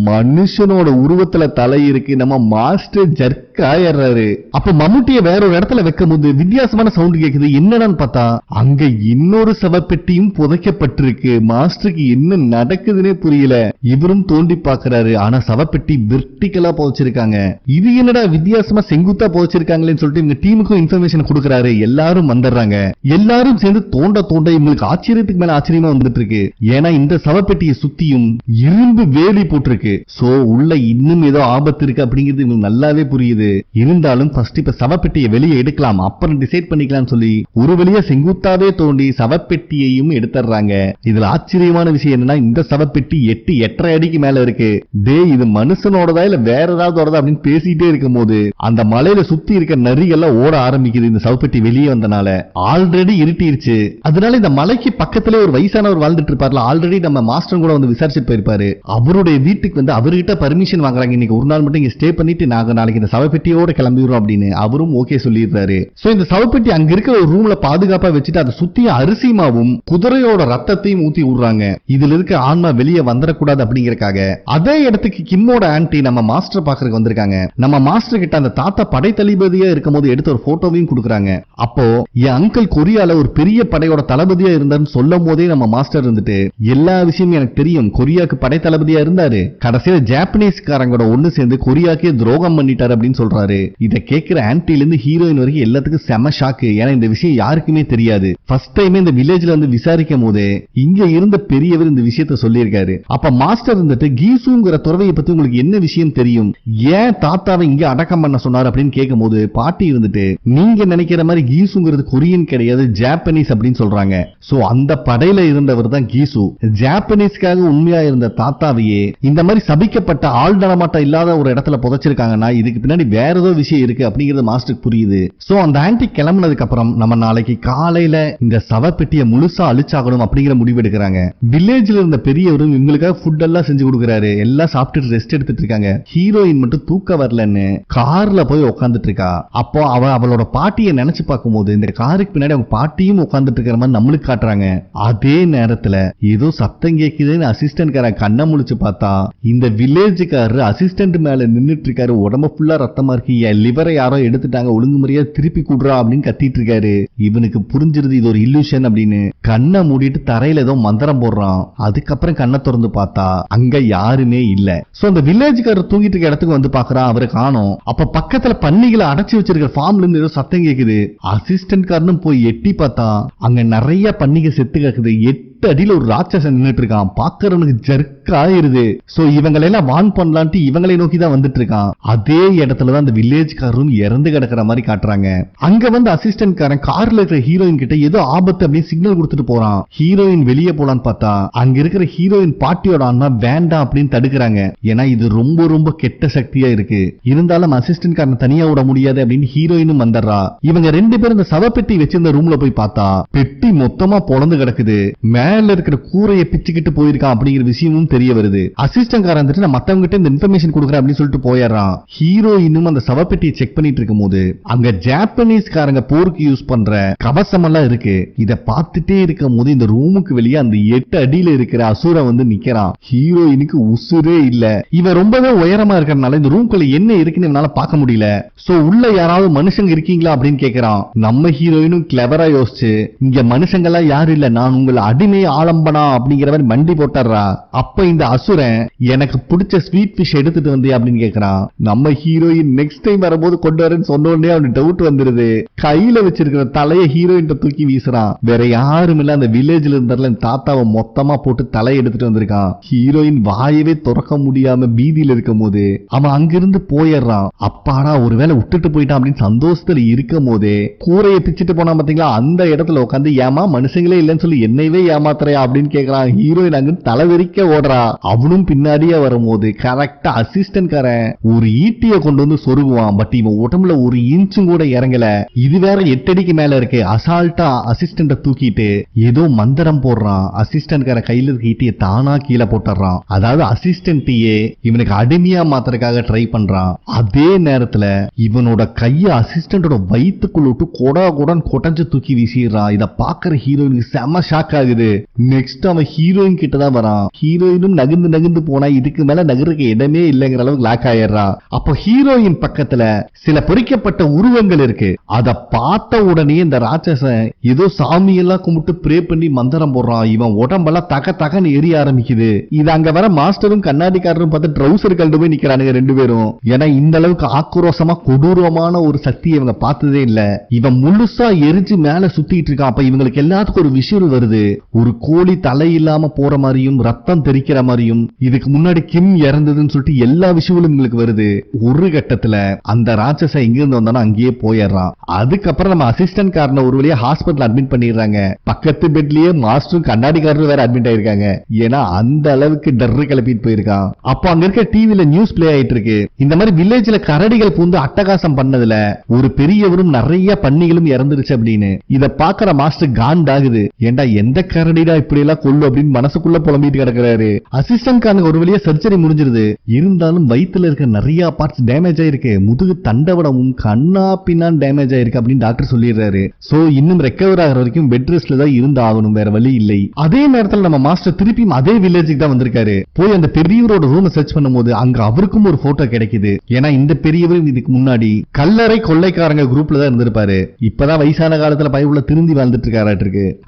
மனுஷனோட உருவத்துல தலை இருக்கு. நம்ம மாஸ்டர் ஜர்க் ஆயிடுறாரு. அப்ப மம்முட்டிய வேற ஒரு இடத்துல வைக்கும் போது வித்தியாசமான சவுண்ட் கேக்குது. என்னடான்னு பார்த்தா அங்க இன்னொரு சவப்பெட்டியும் புதைக்கப்பட்டிருக்கு. மாஸ்டருக்கு என்ன நடக்குதுன்னே புரியல. இவரும் தோண்டி பாக்குறாரு. ஆனா சவப்பெட்டி வெர்டிகலா புதைச்சிருக்காங்க. இது என்னடா வித்தியாசமா செங்குத்தா புதைச்சிருக்காங்களேன்னு சொல்லிட்டு இவங்க டீமுக்கும் இன்ஃபர்மேஷன் கொடுக்கறாரு. எல்லாரும் வந்துடுறாங்க. எல்லாரும் சேர்ந்து தோண்ட இவங்களுக்கு ஆச்சரியத்துக்கு மேல ஆச்சரியமா வந்துட்டு இருக்கு. ஏன்னா இந்த சவப்பெட்டியை சுத்தியும் இரும்பு வேலி போட்டிருக்கு. சோ உள்ள இன்னும் ஏதோ ஆபத்து இருக்கு அப்படிங்கிறது இவங்களுக்கு நல்லாவே புரியுது. இருந்தாலும் ஃபர்ஸ்ட் இப்ப சவப்பெட்டியை வெளியே எடுக்கலாம், அப்புறம் டிசைட் பண்ணிக்கலாம் சொல்லி ஒரு வழியா செங்குத்தாவே தோண்டி சவப்பெட்டியையும் எடுத்துறாங்க. இதுல ஆச்சரியமான விஷயம் என்னன்னா, இந்த சவப்பெட்டி 8-8.5 அடிக்கு மேல இருக்கு. இது மனுஷனோடதா இல்ல வேற ஏதாவது அப்படின்னு பேசிட்டே இருக்கும் போது அந்த மலையில சுத்தி இருக்க நரிகள்லாம் ஓட ஆரம்பிக்குது. இந்த சவப்பெட்டி வெளியே வந்தனால ஆல்ரெடி இருட்டிருச்சு. அதனால இந்த மலைக்கு பக்கத்திலே ஒரு வயசானவர் வாழ்ந்துட்டு இருப்பார்ல, ஆல்ரெடி நம்ம மாஸ்டர் கூட வந்து விசாரிச்சுட்டு போயிருப்பாரு. அவருடைய வீட்டுக்கு வந்து அவர்கிட்ட பர்மிஷன் வாங்குறாங்க, இன்னைக்கு ஒரு நாள் மட்டும் இங்க ஸ்டே பண்ணிட்டு நாங்க நாளைக்கு இந்த சவப்பெட்டியோட கிளம்பிடுறோம் அப்படின்னு. அவரும் ஓகே சொல்லிடுறாரு. சோ இந்த சவப்பெட்டி அங்க இருக்கிற ஒரு ரூம்ல பாதுகாப்பா வச்சுட்டு அதை சுத்தி அரிசி மாவும் குதிரையோட ரத்தத்தையும் ஊத்தி விடுறாங்க. இதுல இருக்க ஆன்மா வெளியே வந்துடக்கூடாது அப்படிங்கறக்காக. அதே இடத்துக்கு கிம்மோட ஆன்டி நம்ம மாஸ்டர் பாக்குறதுக்கு வந்திருக்காங்க. நம்ம மாஸ்டர் கிட்ட அந்த தாத்தா படை தளபதியா இருக்கும் போது எடுத்த ஒரு போட்டோவையும் கொடுக்குறாங்க. அப்போ என் அங்கிள் கொரியால ஒரு பெரிய படையோட தளபதியா இருந்தாருன்னு சொல்லும் போதே நம்ம மாஸ்டர் இருந்துட்டு எல்லா விஷயமும் எனக்கு தெரியும், கொரியாக்கு படை தளபதியா இருந்தாரு, கடைசியில ஜாப்பனீஸ்காரங்களோட ஒண்ணு சேர்ந்து கொரியாக்கே துரோகம் பண்ணிட்டாரு அப்படின்னு சொல்றாரு. இதை கேட்கிற ஆன்டில இருந்து ஹீரோயின் வரைக்கும் எல்லாத்துக்கும் செம ஷாக்கு. ஏன்னா இந்த விஷயம் யாருக்குமே தெரியாது. ஃபர்ஸ்ட் டைம் இந்த வில்லேஜ்ல வந்து விசாரிக்கும் போது இங்க இருந்த பெரியவர் இந்த விஷயத்தை சொல்லியிருக்காரு. அப்ப மாஸ்டர் இருந்துட்டு கீசுங்கிற துறவையை பத்தி உங்களுக்கு என்ன விஷயம் தெரியும், ஏன் தாத்தாவை இங்க அடக்கம் பண்ண சொன்னார் அப்படின்னு கேட்கும் போது பாட்டி இருந்துட்டு நீங்க நினைக்கிற மாதிரி கீசுங்கிறது கொரியன் கிடையாது, ஜாப்பனீஸ் அப்படின்னு சொல்றாங்க. சோ அந்த படையில இருந்தவர் தான் கீசு. ஜாப்பனீஸ்க்காக உண்மையா இருந்த தாத்தாவையே இந்த மாதிரி சபிக்கப்பட்ட ஆள் நடமாட்டம் இல்லாத ஒரு இடத்துல புதைச்சிருக்காங்கன்னா இதுக்கு பின்னாடி வேற ஏதோ விஷயம் இருக்கு அப்படிங்கிறது மாஸ்டருக்கு புரியுது. சோ அந்த ஆன்டி கிளம்பினதுக்கு அப்புறம் நம்ம நாளைக்கு காலையில இந்த சவப்பெட்டியை முழுசா அழிச்சாகணும் அப்படிங்கிற முடிவு எடுக்கிறாங்க. வில்லேஜ்ல இருந்த பெரியவரும் இவங்களுக்காக ஃபுட் எல்லாம் செஞ்சு கொடுக்குறாரு. எல்லாம் சாப்பிட்டு ரெஸ்ட் எடுத்துட்டு இருக்காங்க. ஹீரோயின் மட்டும் தூக்க வரலன்னு கார்ல போய் உட்காந்துட்டு இருக்கா. அப்போ அவளோட பாட்டியை நினைச்சு பார்க்கும் போது இந்த காருக்கு பின்னாடி அவங்க பாட்டியும் உட்காந்துட்டு இருக்கிற மாதிரி நம்மளுக்கு காட்டுறாங்க. அதே நேரத்துல ஏதோ சத்தம் கேக்குதுன்னு அசிஸ்டன்ட் காரன் கண்ணை முழிச்சு பார்த்தா இந்த வில்லேஜுக்காரரு அசிஸ்டன்ட் மேல நின்னுட்டு இருக்காரு. உடம்பு ஃபுல்லா ரத்தமா இருக்கு, என் லிவரை யாரோ எடுத்துட்டாங்க, ஒழுங்கு முறையா திருப்பி கூடுறா அப்படின்னு கத்திட்டு இருக்காரு. இவனுக்கு புரிஞ்சிருது இது ஒரு இல்லூஷன் அப்படின்னு கண்ணை மூடிட்டு தரையில ஏதோ மந்திரம் போடுறான். அதுக்கப்புறம் கண்ணை திறந்து பார்த்தா அங்க யாருமே இல்ல. சோ அந்த வில்லேஜ்காரர் தூங்கிட்டு இருக்க இடத்துக்கு வந்து பாக்குறான், அவரை காணோம். அப்ப பக்கத்துல பன்னிகளை அடைச்சு வச்சிருக்கிற ஃபார்ம்ல இருந்து ஏதோ சத்தம் கேக்குது. அசிஸ்டன்ட் காரனும் போய் எட்டி பார்த்தா அங்க நிறைய பன்னிகை செத்து கேக்குது. 8 அடியில ஒரு ராட்சசன் நின்னுட்டு இருக்கான். பாக்குறவனுக்கு ஜர்க் ஆயிருது. சோ இவங்களை எல்லாம் வான் பண்ணலான்ட்டு இவங்களை நோக்கி தான் வந்துட்டு இருக்கான். அதே இடத்துலதான் அந்த வில்லேஜ்காரரும் இறந்து கிடக்கிற மாதிரி காட்டுறாங்க. அங்க வந்து அசிஸ்டன்ட் காரன் கார்ல இருக்கிற ஹீரோயின் கிட்ட ஏதோ ஆபத்து அப்படின்னு சிக்னல் கொடுத்துட்டு போறான். ஹீரோயின் வெளியே போலான்னு பார்த்தா அங்க இருக்கிற ஹீரோயின் பாட்டியோட அண்ணா வேண்டாம் அப்படின்னு தடுக்கிறாங்க. ஏன்னா இது ரொம்ப ரொம்ப கெட்ட சக்தியா இருக்கு. இருந்தாலும் அசிஸ்டன்ட் காரன் தனியா விட முடியாது அப்படின்னு ஹீரோயினும் வந்துடுறா. இவங்க 2 பேரும் இந்த சவப்பெட்டி வச்சிருந்த ரூம்ல போய் பார்த்தா பெட்டி மொத்தமா பொளந்து கிடக்குது. மேல இருக்கிற கூரையை பிச்சுக்கிட்டு போயிருக்கான் அப்படிங்கிற விஷயமும் தெரிய வருது. அசிஸ்டன்ட் காரன் வந்துட்டு நான் மத்தவங்க கிட்ட இந்த இன்ஃபர்மேஷன் கொடுக்குறேன் அப்படின்னு சொல்லிட்டு போயிடுறான். ஹீரோயினும் அந்த சவப்பெட்டியை செக் பண்ணிட்டு இருக்கும் போது அங்க ஜாப்பனீஸ் காரங்க போருக்கு யூஸ் பண்ற கவசம் எல்லாம் இருக்கு. இத பார்த்துட்டே இருக்கும் போது இந்த ரூமுக்கு வெளியே அந்த 8 அடியில இருக்கிற அசுரன் வந்து நிக்கிறான். ஹீரோயினுக்கு உசுரே இல்ல. இவன் ரொம்பவே உயரமா இருக்கிறதுனால இந்த ரூம்குள்ள என்ன இருக்குன்னு இவனால பார்க்க முடியல. சோ உள்ள யாராவது மனுஷங்க இருக்கீங்களா அப்படின்னு கேக்குறான். நம்ம ஹீரோயினும் கிளவரா யோசிச்சு இங்க மனுஷங்களா யாரும் இல்ல, நான் உங்களை அடிமை ஆலம்பனா அப்படிங்கிற மாதிரி மண்டி போட்டுறா. அப்ப இந்த அசுரன் எனக்கு பிடிச்ச ஸ்வீட் ஃபிஷ் எடுத்துட்டு வந்தே அப்படின்னு கேக்குறான். நம்ம ஹீரோயின் நெக்ஸ்ட் டைம் வரும்போது கொண்டு வரேன்னு சொன்ன உடனே அவனுக்கு டவுட் வந்துருது. கையில வச்சிருக்கிற தலையை ஹீரோயின் தூக்கி வீசுறான். வேற யாரும் இல்ல, அந்த வில்லேஜ்ல இருந்தால தாத்தாவை மொத்தமா போட்டு தலை எடுத்துட்டு வந்திருக்கான். ஹீரோயின் வாயவே துறக்க முடியாம பீதியில இருக்கும் போது அவன் அங்கிருந்து போயிடுறான். அப்பாடா ஒருவேளை விட்டுட்டு போயிட்டான் அப்படின்னு சந்தோஷத்துல இருக்கும் போதே கூரையை பிச்சுட்டு போனா பாத்தீங்களா, அந்த இடத்துல உட்காந்து ஏமா மனுஷங்களே இல்லைன்னு சொல்லி என்னையவே ஏமாத்துறையா அப்படின்னு கேட்கறான். ஹீரோயின் அங்க தலைவெறிக்க ஓடுறா. அவனும் பின்னாடியே வரும்போது கரெக்டா அசிஸ்டன்ட் காரன் ஒரு ஈட்டிய கொண்டு வந்து சொருகுவான். பட் இவன் உடம்புல ஒரு இன்ச்சும் கூட இறங்கல. இது வேற 8 அடிக்கு மேல இருக்கு. அசால்ட்டா அசிஸ்டன்ட தூக்கிட்டு ஏதோ மந்திரம் போடுறான். அசிஸ்டன்ட் காரன் கையில இருக்க ஈட்டிய தானா கீழே போட்டுறான். அதாவது அசிஸ்டன்ட்டையே இவனுக்கு அடிமையா மாத்துறதுக்காக ட்ரை பண்றான். அதே நேரத்துல இவனோட கைய அசிஸ்டன்டோட வயிற்றுக்குள்ள விட்டு கொடா கொடான்னு கொட்டஞ்சு தூக்கி வீசிடுறான். இத பாக்குற ஹீரோயினுக்கு செம ஷாக் ஆகுது. நெக்ஸ்ட் அவன் ஹீரோயின் கிட்ட தான் வரான். ஹீரோயினும் நகர்ந்து நகர்ந்து போனா இதுக்கு மேல நகருக்கு இடமே இல்லைங்கிற அளவுக்கு லாக் ஆயிடுறா. அப்போ ஹீரோயின் பக்கத்துல சில பொறிக்கப்பட்ட உருவங்கள் இருக்கு. அத பார்த்த உடனே இந்த ராட்சசன் ஏதோ சாமி எல்லாம் கும்பிட்டு ப்ரே பண்ணி மந்திரம் போடுறான். இவன் உடம்பெல்லாம் தக தகன்னு எரிய ஆரம்பிக்குது. இது அங்க வர மாஸ்டரும் கண்ணாடிக்காரரும் பார்த்து ட்ரௌசர் கழண்டு போய் நிக்கிறானுங்க 2 பேரும். ஏன்னா இந்த அளவுக்கு ஆக்ரோஷமா கொடூரமான ஒரு சக்தியை இவங்க பார்த்ததே இல்ல. இவன் முழுசா எரிஞ்சு மேல சுத்திட்டு இருக்கான். அப்ப இவங்களுக்கு எல்லாத்துக்கும் ஒரு விஷயம் வருது. ஒரு ஒரு கோழி தலை இல்லாம போற மாதிரியும் ரத்தம் தெரிக்கிற மாதிரியும் இதுக்கு முன்னாடி கிம் இறந்ததுன்னு சொல்லிட்டு எல்லா விஷயங்களும் உங்களுக்கு வருது. ஒரு கட்டத்துல அந்த ராட்சச எங்க இருந்து வந்தாலும் அங்கேயே போயிடுறான். அதுக்கப்புறம் நம்ம அசிஸ்டன்ட் காரனை ஒரு வழியா ஹாஸ்பிட்டல் அட்மிட் பண்ணிடுறாங்க. பக்கத்து பெட்லயே மாஸ்டரும் கண்ணாடிக்காரரும் வேற அட்மிட் ஆயிருக்காங்க. ஏன்னா அந்த அளவுக்கு டர்ரு கிளப்பிட்டு போயிருக்கான். அப்போ அங்க இருக்க டிவில நியூஸ் பிளே ஆயிட்டு இருக்கு. இந்த மாதிரி வில்லேஜ்ல கரடிகள் பூந்து அட்டகாசம் பண்ணதுல ஒரு பெரியவரும் நிறைய பன்னிகளும் இறந்துருச்சு அப்படின்னு. இத பாக்குற மாஸ்டர் காண்டாகுது. ஏண்டா எந்த கரடிடா இப்படி எல்லாம் கொள்ளு அப்படின்னு மனசுக்குள்ள புலம்பிட்டு கிடக்குறாரு. அசிஸ்டன்ட் காரனுக்கு ஒரு வழியா சர்ஜரி முடிஞ்சிருது. இருந்தாலும் வயித்துல இருக்க நிறைய பார்ட்ஸ் டேமேஜ் ஆயிருக்கு. முதுகு தண்டவடமும் கண்ணா பின்னான் டேமேஜ் ஆயிருக்கு அப்படின்னு டாக்டர் சொல்லிடுறாரு. சோ இன்னும் ரெக்கவர் ஆகிற வரைக்கும் பெட் ரெஸ்ட்ல தான் இருந்து ஆகணும், வேற வழி இல்லை. அதே நேரத்தில் நம்ம மாஸ்டர் திருப்பியும் அதே வில்லேஜுக்கு தான் வந்திருக்காரு. போய் அந்த பெரியவரோட ரூமை சர்ச் பண்ணும்போது அங்க அவருக்கும் ஒரு போட்டோ கிடைக்குது. ஏன்னா இந்த பெரியவர் இதுக்கு முன்னாடி கல்லறை கொள்ளைக்காரங்க குரூப்ல தான் இருந்திருப்பாரு. இப்பதான் வயசான காலத்துல பயவுள்ள திருந்தி வாழ்ந்துட்டு இருக்காரு.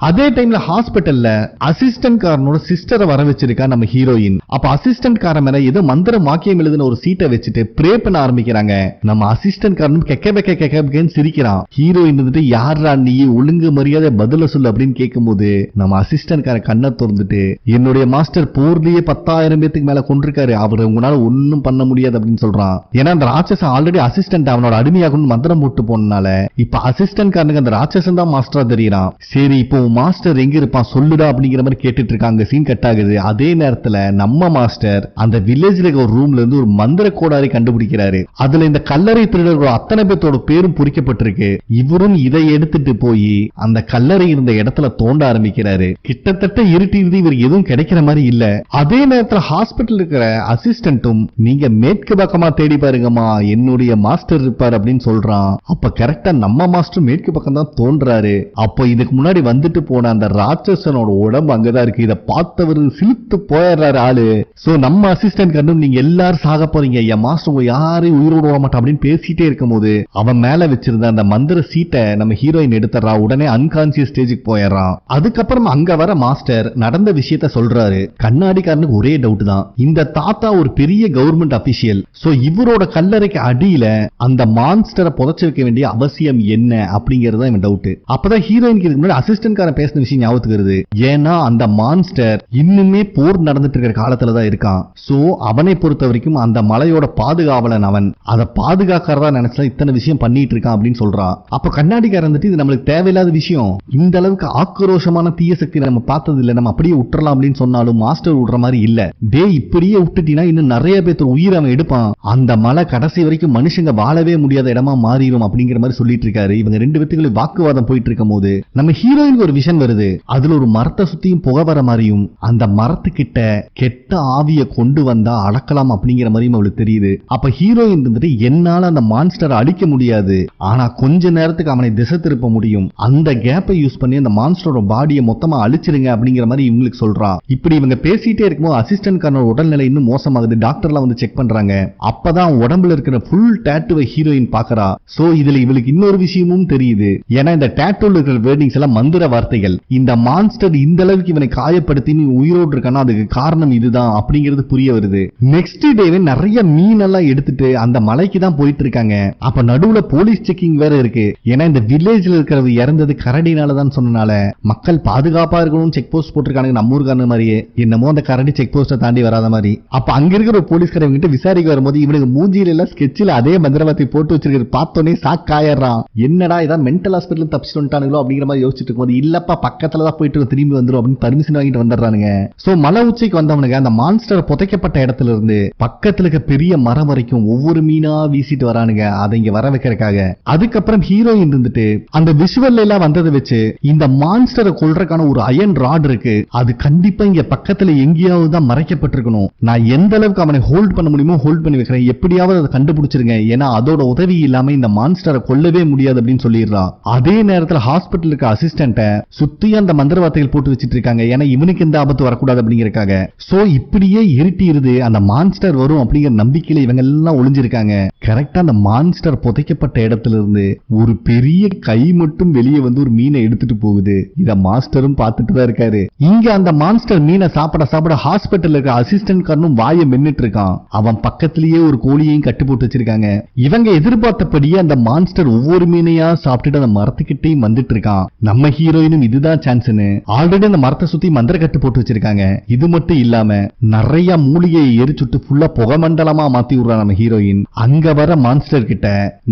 அதே டைம்ல ஹாஸ்பிட்டல்ல அசிஸ்டன்ட் காரனோட சிஸ்டரை வர வச்சிருக்கா நம்ம ஹீரோயின். அப்ப அசிஸ்டன்ட் காரன் மேல ஏதோ மந்திர வாக்கியம் எழுதின ஒரு சீட்டை வச்சுட்டு ப்ரே பண்ண ஆரம்பிக்கிறாங்க. நம்ம அசிஸ்டன்ட் காரனும் கெக்கன்னு சிரிக்கிறான். ஹீரோயின் வந்துட்டு யாரா நீ ஒழுங்கு மரியாதை பதில சொல்லு அப்படின்னு கேட்கும்போது நம்ம அசிஸ்டன்ட் காரன் கண்ணை திறந்துட்டு என்னுடைய மாஸ்டர் போர்லயே 10,000 பேத்துக்கு மேல கொண்டிருக்காரு, அவர் உங்களால ஒன்னும் பண்ண முடியாது அப்படின்னு சொல்றான். ஏன்னா அந்த ராட்சசன் ஆல்ரெடி அசிஸ்டன்ட் அவனோட அடிமையாகணும் மந்திரம் போட்டு போனால இப்ப அசிஸ்டன்ட் காரனுக்கு அந்த ராட்சசன் தான் மாஸ்டரா தெரியறான். சரி இப்போ மாஸ்டர் எங்க இருப்பான் சொல்லுடா அப்படிங்கிற மாதிரி கேட்டுட்டு இருக்காங்க. சீன் கட் ஆகுது. அதே நேரத்துல நம்ம மாஸ்டர் அந்த வில்லேஜ்ல இருக்க ஒரு ரூம்ல இருந்து ஒரு மந்திர கோடாரி கண்டுபிடிக்கிறாரு. அதுல இந்த கல்லறை திருடர்கள் அத்தனை பேத்தோட பேரும் பொறிக்கப்பட்டிருக்கு. இவரும் இதை எடுத்துட்டு போய் அந்த கல்லறை இருந்த இடத்துல தோண்ட ஆரம்பிக்கிறாரு. கிட்டத்தட்ட இருட்டிருந்து இவர் எதுவும் கிடைக்கிற மாதிரி இல்ல. அதே நேரத்துல ஹாஸ்பிட்டல் இருக்கிற அசிஸ்டன்ட்டும் நீங்க மேற்கு பக்கமா தேடி பாருங்கம்மா, என்னுடைய மாஸ்டர் இருப்பார் அப்படின்னு சொல்றான். அப்ப கரெக்டா நம்ம மாஸ்டர் மேற்கு பக்கம் தான் தோன்றாரு. அப்ப இதுக்கு முன்னாடி வந்துட்டு போன அந்த ராட்சசனோட உடம்பு அங்கதான் இருக்கு. இதை பார்த்தவர் சிலுத்து போயிடுறாரு ஆளு. சோ நம்ம அசிஸ்டன்ட் கண்டும் நீங்க எல்லாரும் சாக போறீங்க, என் மாஸ்டர் யாரையும் உயிரோட விட மாட்டான் அப்படின்னு பேசிட்டே இருக்கும் போது அவன் மேல வச்சிருந்த அந்த மந்திர சீட்டை நம்ம ஹீரோயின் எடுத்துறா. உடனே அன்கான்சியஸ் ஸ்டேஜுக்கு போயிடுறான். அதுக்கப்புறம் அங்க வர மாஸ்டர் நடந்த விஷயத்த சொல்றாரு. கண்ணாடிக்காரனுக்கு ஒரே டவுட் தான், இந்த தாத்தா ஒரு பெரிய கவர்மெண்ட் அபிஷியல். சோ இவரோட கல்லறைக்கு அடியில அந்த மான்ஸ்டரை புதைச்சு வைக்க வேண்டிய அவசியம் என்ன அப்படிங்கறது இவன் டவுட். அப்பதான் ஹீரோயினுக்கு இதுக்கு முன்னாடி அசிஸ்டன்ட் காரன் பேசின விஷயம் ஞாபகத்துக்கு வருது. ஏன்னா அந்த மான்ஸ்டர் இன்னுமே போர் நடந்துட்டு இருக்கிற காலத்துல தான் இருக்கான். சோ அவனை பொறுத்த வரைக்கும் அந்த மலையோட பாதுகாவலன் அவன். அதை பாதுகாக்கிறதா நினைச்சா இத்தனை விஷயம் பண்ணிட்டு இருக்கான் அப்படின்னு சொல்றான். அப்ப கண்ணாடிக்காரன் வந்துட்டு இது நம்மளுக்கு தேவையில்லாத விஷயம், இந்த அளவுக்கு ஆக்ரோஷமான தீய சக்தி நம்ம பார்த்தது இல்ல, நம்ம அப்படியே விட்டுறலாம் அப்படின்னு சொன்னாலும் மாஸ்டர் விடுற மாதிரி இல்ல. டே இப்படியே விட்டுட்டீங்கன்னா இன்னும் நிறைய பேர் உயிரை அவன் எடுப்பான், அந்த மலை கடைசி வரைக்கும் மனுஷங்க வாழவே முடியாத இடமா மாறிடும் அப்படிங்கிற மாதிரி சொல்லிட்டு இருக்காரு. இவங்க ரெண்டு பேத்துக்குள்ள வாக்குவாதம் போயிட்டு இருக்கும் போது நம்ம ஹீரோயினுக்கு ஒரு விஷன் வருது. அதுல ஒரு மரத்தை சுத்தியும் புகை வர மாதிரியும் அந்த மரத்துக்கிட்ட கெட்ட ஆவிய கொண்டு வந்தா அடக்கலாம் அப்படிங்கிற மாதிரியும் அவளுக்கு தெரியுது. அப்ப ஹீரோயின் வந்துட்டு என்னால அந்த மான்ஸ்டரை அழிக்க முடியாது, ஆனா கொஞ்ச நேரத்துக்கு அவனை திசை திருப்ப முடியும், அந்த கேப்பை யூஸ் பண்ணி அந்த மான்ஸ்டரோட பாடியை மொத்தமா அழிச்சிருங்க அப்படிங்கிற மாதிரி இவங்களுக்கு சொல்றா. இப்படி இவங்க பேசிட்டே இருக்கும்போது அசிஸ்டன்ட் காரனோட உடல்நிலை இன்னும் மோசமாகுது. டாக்டர்லாம் வந்து செக் பண்றாங்க. அப்பதான் உடம்புல இருக்கிற ஃபுல் டாட்டூவை ஹீரோயின் பாக்குறா. சோ இதுல இவளுக்கு இன்னொரு விஷயமும் தெரியுது. ஏன்னா இந்த டாட்டூல இருக்கிற வேர்டிங்ஸ் எல்லாம் மந்திர வார்த்தைகள். இந்த மான்ஸ்டர் இந்த அளவுக்கு இவனை காயப்படுத்தி உயிரோடு இருக்கானா அதுக்கு காரணம் இதுதான் அப்படிங்கிறது புரிய வருது. நெக்ஸ்ட் டேவே நிறைய மீன் எல்லாம் எடுத்துட்டு அந்த மலைக்கு தான் போயிட்டு இருக்காங்க. அப்ப நடுவுல போலீஸ் செக்கிங் வேற இருக்கு. ஏன்னா இந்த வில்லேஜ்ல இருக்கிறது இறந்தது கரடினால தான் சொன்னனால மக்கள் பாதுகாப்பா இருக்கணும் செக் போஸ்ட் போட்டிருக்காங்க. நம்ம ஊருக்கான மாதிரியே என்னமோ அந்த கரடி செக் போஸ்ட தாண்டி வராத மாதிரி. அப்ப அங்க இருக்கிற ஒரு போலீஸ்காரங்க கிட்ட விசாரிக்க வரும்போது இவனுக்கு மூஞ்சியில எல்லாம் ஸ்கெட்சில் அதே மந்திரவாதி போட்டு வச்சிருக்கிற பார்த்தோன்னே சாக்காயிடுறான். என்னடா இதான் மென்டல் ஹாஸ்பிட்டல் தப்பிச்சு வந்துட்டானுங்களோ அப்படிங்கிற மாதிரி யோசிச்சுட்டு இருக்கும்போது இல்லப்பா பக்கத்துல தான் போயிட்டு திரும்பி வந்துரும் அப்படின்னு பர்மிஷன் வாங்கிட்டு வந்துடுறானுங்க. சோ மலை உச்சிக்கு வந்தவனுங்க அந்த மான்ஸ்டர் புதைக்கப்பட்ட இடத்துல இருந்து பக்கத்துல இருக்க பெரிய மரம் வரைக்கும் ஒவ்வொரு மீனா வீசிட்டு வரானுங்க அதை இங்க வர வைக்கிறதுக்காக. அதுக்கப்புறம் ஹீரோயின் இருந்துட்டு அந்த விஷுவல் எல்லாம் வந்ததை வச்சு இந்த மான்ஸ்டரை கொல்றதுக்கான ஒரு அயன் ராட் இருக்கு, அது கண்டிப்பா இங்க பக்கத்துல எங்கேயாவது தான் மறைக்கப்பட்டிருக்கணும், நான் எந்த அளவுக்கு அவனை ஹோல்ட் பண்ண முடியுமோ ஹோல்ட் பண்ணி வைக்கிறேன், எப்படியாவது அதை கண்டுபிடிச்சிருங்க, ஏன்னா அதோட உதவி இல்லாம இந்த மான்ஸ்டரை கொல்லவே முடியாது அப்படின்னு சொல்லிடுறான். அதே நேரத்துல ஹாஸ்பிட்டல் இருக்க அசிஸ்டன்ட சுத்தி அந்த மந்திரவார்த்தைகள் போட்டு வச்சிட்டு இருக்காங்க. ஏன்னா இவனுக்கு எந்த ஆபத்து வரக்கூடாது அப்படிங்கறக்காக. சோ இப்படியே இருட்டிருது, அந்த மான்ஸ்டர் வரும் அப்படிங்கிற நம்பிக்கையில இவங்க எல்லாம் ஒளிஞ்சிருக்காங்க. கரெக்டா அந்த மான்ஸ்டர் புதைக்கப்பட்ட இடத்துல இருந்து ஒரு பெரிய கை மட்டும் வெளியே வந்து ஒரு மீனை எடுத்துட்டு போகுது. இத மாஸ்டரும் பார்த்துட்டு தான் இருக்காரு. இங்க அந்த மான்ஸ்டர் மீனை சாப்பிட சாப்பிட ஹாஸ்பிட்டல்ல இருக்க அசிஸ்டன்ட் காரனும் வாயை மென்னுட்டு இருக்கான். அவன் பக்கத்திலேயே ஒரு கோழியையும் கட்டி போட்டு வச்சிருக்காங்க. இவங்க எதிர்பார்த்தபடியே அந்த மான்ஸ்டர் ஒவ்வொரு மீனையா சாப்பிட்டுட்டு அந்த மரத்துக்கிட்டையும் வந்துட்டு இருக்கான். நம்ம ஹீரோயினும் இதுதான் சான்ஸ்னு ஆல்ரெடி அந்த மரத்தை சுத்தி மந்திர கட்டு போட்டு வச்சிருக்காங்க. இது மட்டும் இல்லாம நிறைய மூலிகையை எரிச்சுட்டு ஃபுல்லா புகமண்டலமா மாத்தி விடுறா நம்ம ஹீரோயின். அங்க வர மான்ஸ்டர் கிட்ட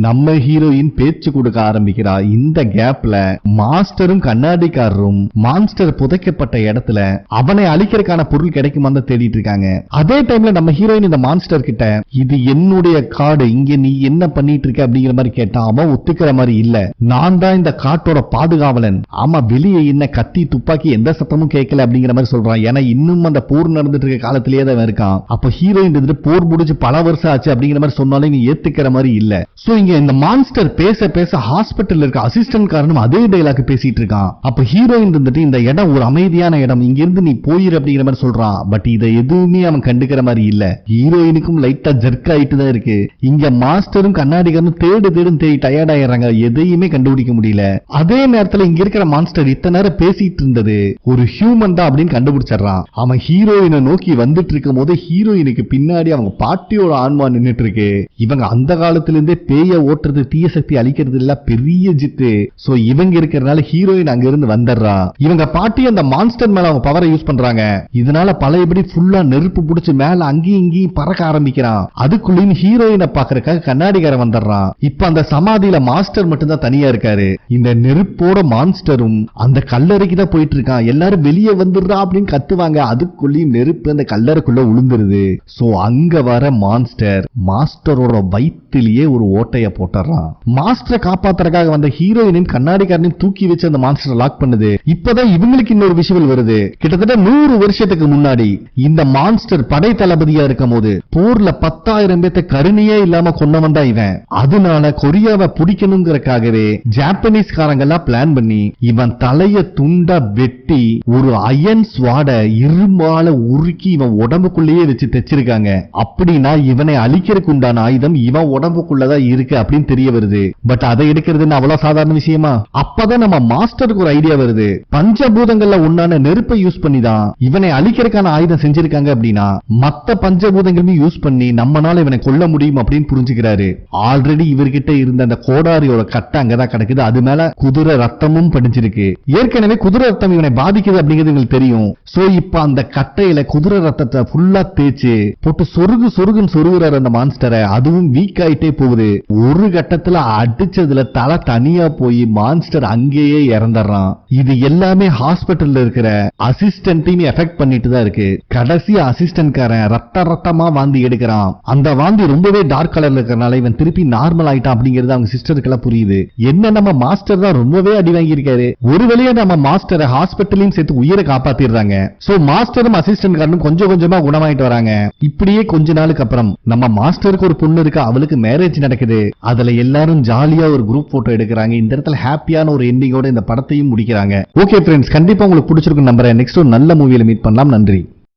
நம்ம ஹீரோயின் பேச்சு கொடுக்க ஆரம்பிக்கிறா. இந்த கேப்ல மாஸ்டரும் கண்ணாடிக்காரரும் மான்ஸ்டர் புதைக்கப்பட்ட இடத்துல அவனை அழிக்கிறதுக்கான பொருள் கிடைக்குமா தேடிட்டு இருக்காங்க. அதே டைம்ல நம்ம ஹீரோயின் இந்த மான்ஸ்டர் கிட்ட இது என்னுடைய காடு, இங்க நீ என்ன பண்ணிட்டு இருக்க அப்படிங்கிற மாதிரி கேட்டா அவன் ஒத்துக்கிற மாதிரி இல்ல. நான் தான் இந்த காட்டோட பாதுகாவலன். ஆமா, வெளியே என்ன கத்தி துப்பாக்கி எந்த சத்தமும் கேட்கல அப்படிங்கிற மாதிரி சொல்றான். ஏன்னா இன்னும் அந்த போர் நடந்துட்டு இருக்க காலத்திலேயே தான் இருக்கான். அப்ப ஹீரோயின் போர் முடிச்சு பல வருஷம் ஆச்சு அப்படிங்கிற மாதிரி சொன்னாலும் நீ ஏத்துக்கிற மாதிரி இல்ல. சோ இங்க இந்த மான்ஸ்டர் பேச பேச ஹாஸ்பிட்டல்ல இருக்க அசிஸ்டன்ட் காரனும் அதே டைலாக் பேசிட்டு இருக்கான். அப்ப ஹீரோயின் இந்த இடம் ஒரு அமைதியான இடம், இங்க இருந்து நீ போயிரு அப்படிங்கிற மாதிரி சொல்றான். பட் இதை எதுவுமே அவன் கண்டுக்கிற மாதிரி இல்ல. ஹீரோயினுக்கும் லைட்டா ஜெர்க் ஆயிட்டு தான் இருக்கு. இங்க மாஸ்டரும் கண்ணாடிக்காரனும் தேடி டயர்ட் ஆயிடுறாங்க. எதையுமே கண்டுபிடிக்க முடியல. அதே நேரத்துல இங்க இருக்கிற மான்ஸ்டர் இத்தனை நேரம் பேசிட்டு இருந்தது ஒரு ஹியூமன் தான் அப்படின்னு கண்டுபிடிச்சிடறான். அவன் ஹீரோயினை நோக்கி வந்துட்டு இருக்கும் போது ஹீரோயினுக்கு பின்னாடி அவங்க பாட்டியோட ஆன்மா நின்னுட்டு இருக்கு. இவங்க அந்த காலத்துல இருந்தே பேய ஓட்டுறது தீய சக்தி அழிக்கிறது இல்ல பெரிய ஜித்து. சோ இவங்க இருக்கிறதுனால ஹீரோயின் அங்க இருந்து வந்துடுறா. இவங்க பாட்டி அந்த மான்ஸ்டர் மேல அவங்க பவரை யூஸ் பண்றாங்க. இதனால பழையபடி ஃபுல்லா நெருப்பு புடிச்சு மேல அங்கேயும் இங்கேயும் பறக்க ஆரம்பிக்கிறான். அதுக்குள்ளேயும் ஹீரோயினை பாக்குறதுக்காக கண்ணாடிக்காரன் வந்துடுறான். இப்ப அந்த சமாதியில மாஸ்டர் மட்டும் தான் தனியா இருக்காரு. இந்த நெருப்போட மான்ஸ்டரும் அந்த கல்லறைக்கு தான் போயிட்டு இருக்கான். எல்லாரும் வெளியே வந்துடுறா அப்படின்னு கத்துவாங்க. அதுக்குள்ளேயும் நெருப்பு அந்த கல்லறைக்குள்ள உளுந்துருது. சோ அங்க வர மான்ஸ்டர் மாஸ்டரோட வயிற்றிலேயே ஒரு ஓட்டைய போட்டுறான். மாஸ்டரை காப்பாத்துறதுக்காக வந்த ஹீரோயினின் கண்ணாடிக்காரனையும் தூக்கி வச்சு அந்த மான்ஸ்டர் லாக் பண்ணுது. இப்பதான் இவங்களுக்கு இன்னொரு விஷுவல் வருது. கிட்டத்தட்ட 100 வருஷத்துக்கு முன்னாடி இந்த மான்ஸ்டர் படை தளபதியா இருக்கும் போது போர்ல 10,000 பேத்தை கருணையே இல்லாம கொன்னவன் தான் இவன். அதனால கொரியாவை பிடிக்கணுங்கிறதுக்காகவே ஜாப்பனீஸ் காரங்கெல்லாம் பிளான் பண்ணி இவன் தலைய துண்டா வெட்டி ஒரு அயன் ஸ்வாட இரும்பால உருக்கி இவன் உடம்புக்குள்ளேயே வச்சு தைச்சிருக்காங்க. அப்படின்னா இவனை அழிக்கிறதுக்கு உண்டான ஆயுதம் இவன் உடம்புக்குள்ளதான் இருக்கு அப்படின்னு தெரிய வருது. பட் அதை எடுக்கிறதுன்னு அவ்வளவு சாதாரண விஷயமா? அப்பதான் நம்ம மாஸ்டருக்கு ஒரு ஐடியா வருது. பஞ்சபூதங்கள்ல ஒன்னான நெருப்பை யூஸ் பண்ணி தான் இவனை அழிக்கிறதுக்கான ஆயுதம் செஞ்சிருக்காங்க. அப்படின்னா மத்த பஞ்சபூதங்களும் யூஸ் பண்ணி நம்மனால இவனை கொல்ல முடியும் அப்படின்னு புரிஞ்சுக்கிறாரு. ஆல்ரெடி இவர்கிட்ட இருந்த அந்த கோடாரியோட கட்டை அங்கதான் கிடக்குது. அது மேல குதிரை ரத்தமும் படிஞ்சிருக்கு. ஏற்கனவே குதிரை ரத்தம் இவனை பாதிக்குது அப்படிங்கிறது உங்களுக்கு தெரியும். சோ இப்ப அந்த கட்டையில குதிரை ரத்தத்தை ஃபுல்லா தேய்ச்சு போட்டு சொருகுன்னு சொருகுறாரு அந்த மான்ஸ்டரை. அதுவும் வீக் ஆயிட்டே போகுது. ஒரு கட்டத்துல அடிச்சதுல தலை தனியா போய் மான்ஸ்டர் அங்கேயே இறந்துடுறான். இது எல்லாமே ஹாஸ்பிட்டல்ல இருக்கிற அசிஸ்டன்ட்டையும் எஃபெக்ட் பண்ணிட்டு தான் இருக்கு. கடைசி அசிஸ்டன்ட் காரன் ரத்தமா வாந்தி எடுக்கிறான். அந்த வாந்தி ரொம்பவே டார்க் கலர்ல இருக்கிறனால இவன் திருப்பி நார்மல் ஆயிட்டான் அப்படிங்கிறது அவங்க சிஸ்டருக்கு எல்லாம் புரியுது. என்ன நம்ம மாஸ்டர் தான் ரொம்பவே அடி வாங்கி இருக்காரு. ஒரு வழியா நம்ம மாஸ்டரை ஹாஸ்பிட்டலையும் சேர்த்து உயிரை காப்பாத்திடுறாங்க. சோ மாஸ்டரும் அசிஸ்டன்ட் காரனும் கொஞ்சம் கொஞ்சமா குணமாயிட்டு வராங்க. இப்படியே கொஞ்ச நாளுக்கு அப்புறம் நம்ம மாஸ்டருக்கு ஒரு பொண்ணு இருக்கு. அவளுக்கு மேரேஜ் நடக்குது. அதுல எல்லாரும் ஜாலியா ஒரு குரூப் போட்டோ எடுக்கிறாங்க. இந்த இடத்துல ஹாப்பியான ஒரு எண்டிங்கோட இந்த படத்தையும் முடிக்கிறாங்க. ஓகே ஃப்ரெண்ட்ஸ், கண்டிப்பா உங்களுக்கு பிடிச்சிருக்கும் நம்புறேன். நெக்ஸ்ட் ஒரு நல்ல மூவியில மீட் பண்ணலாம். நன்றி.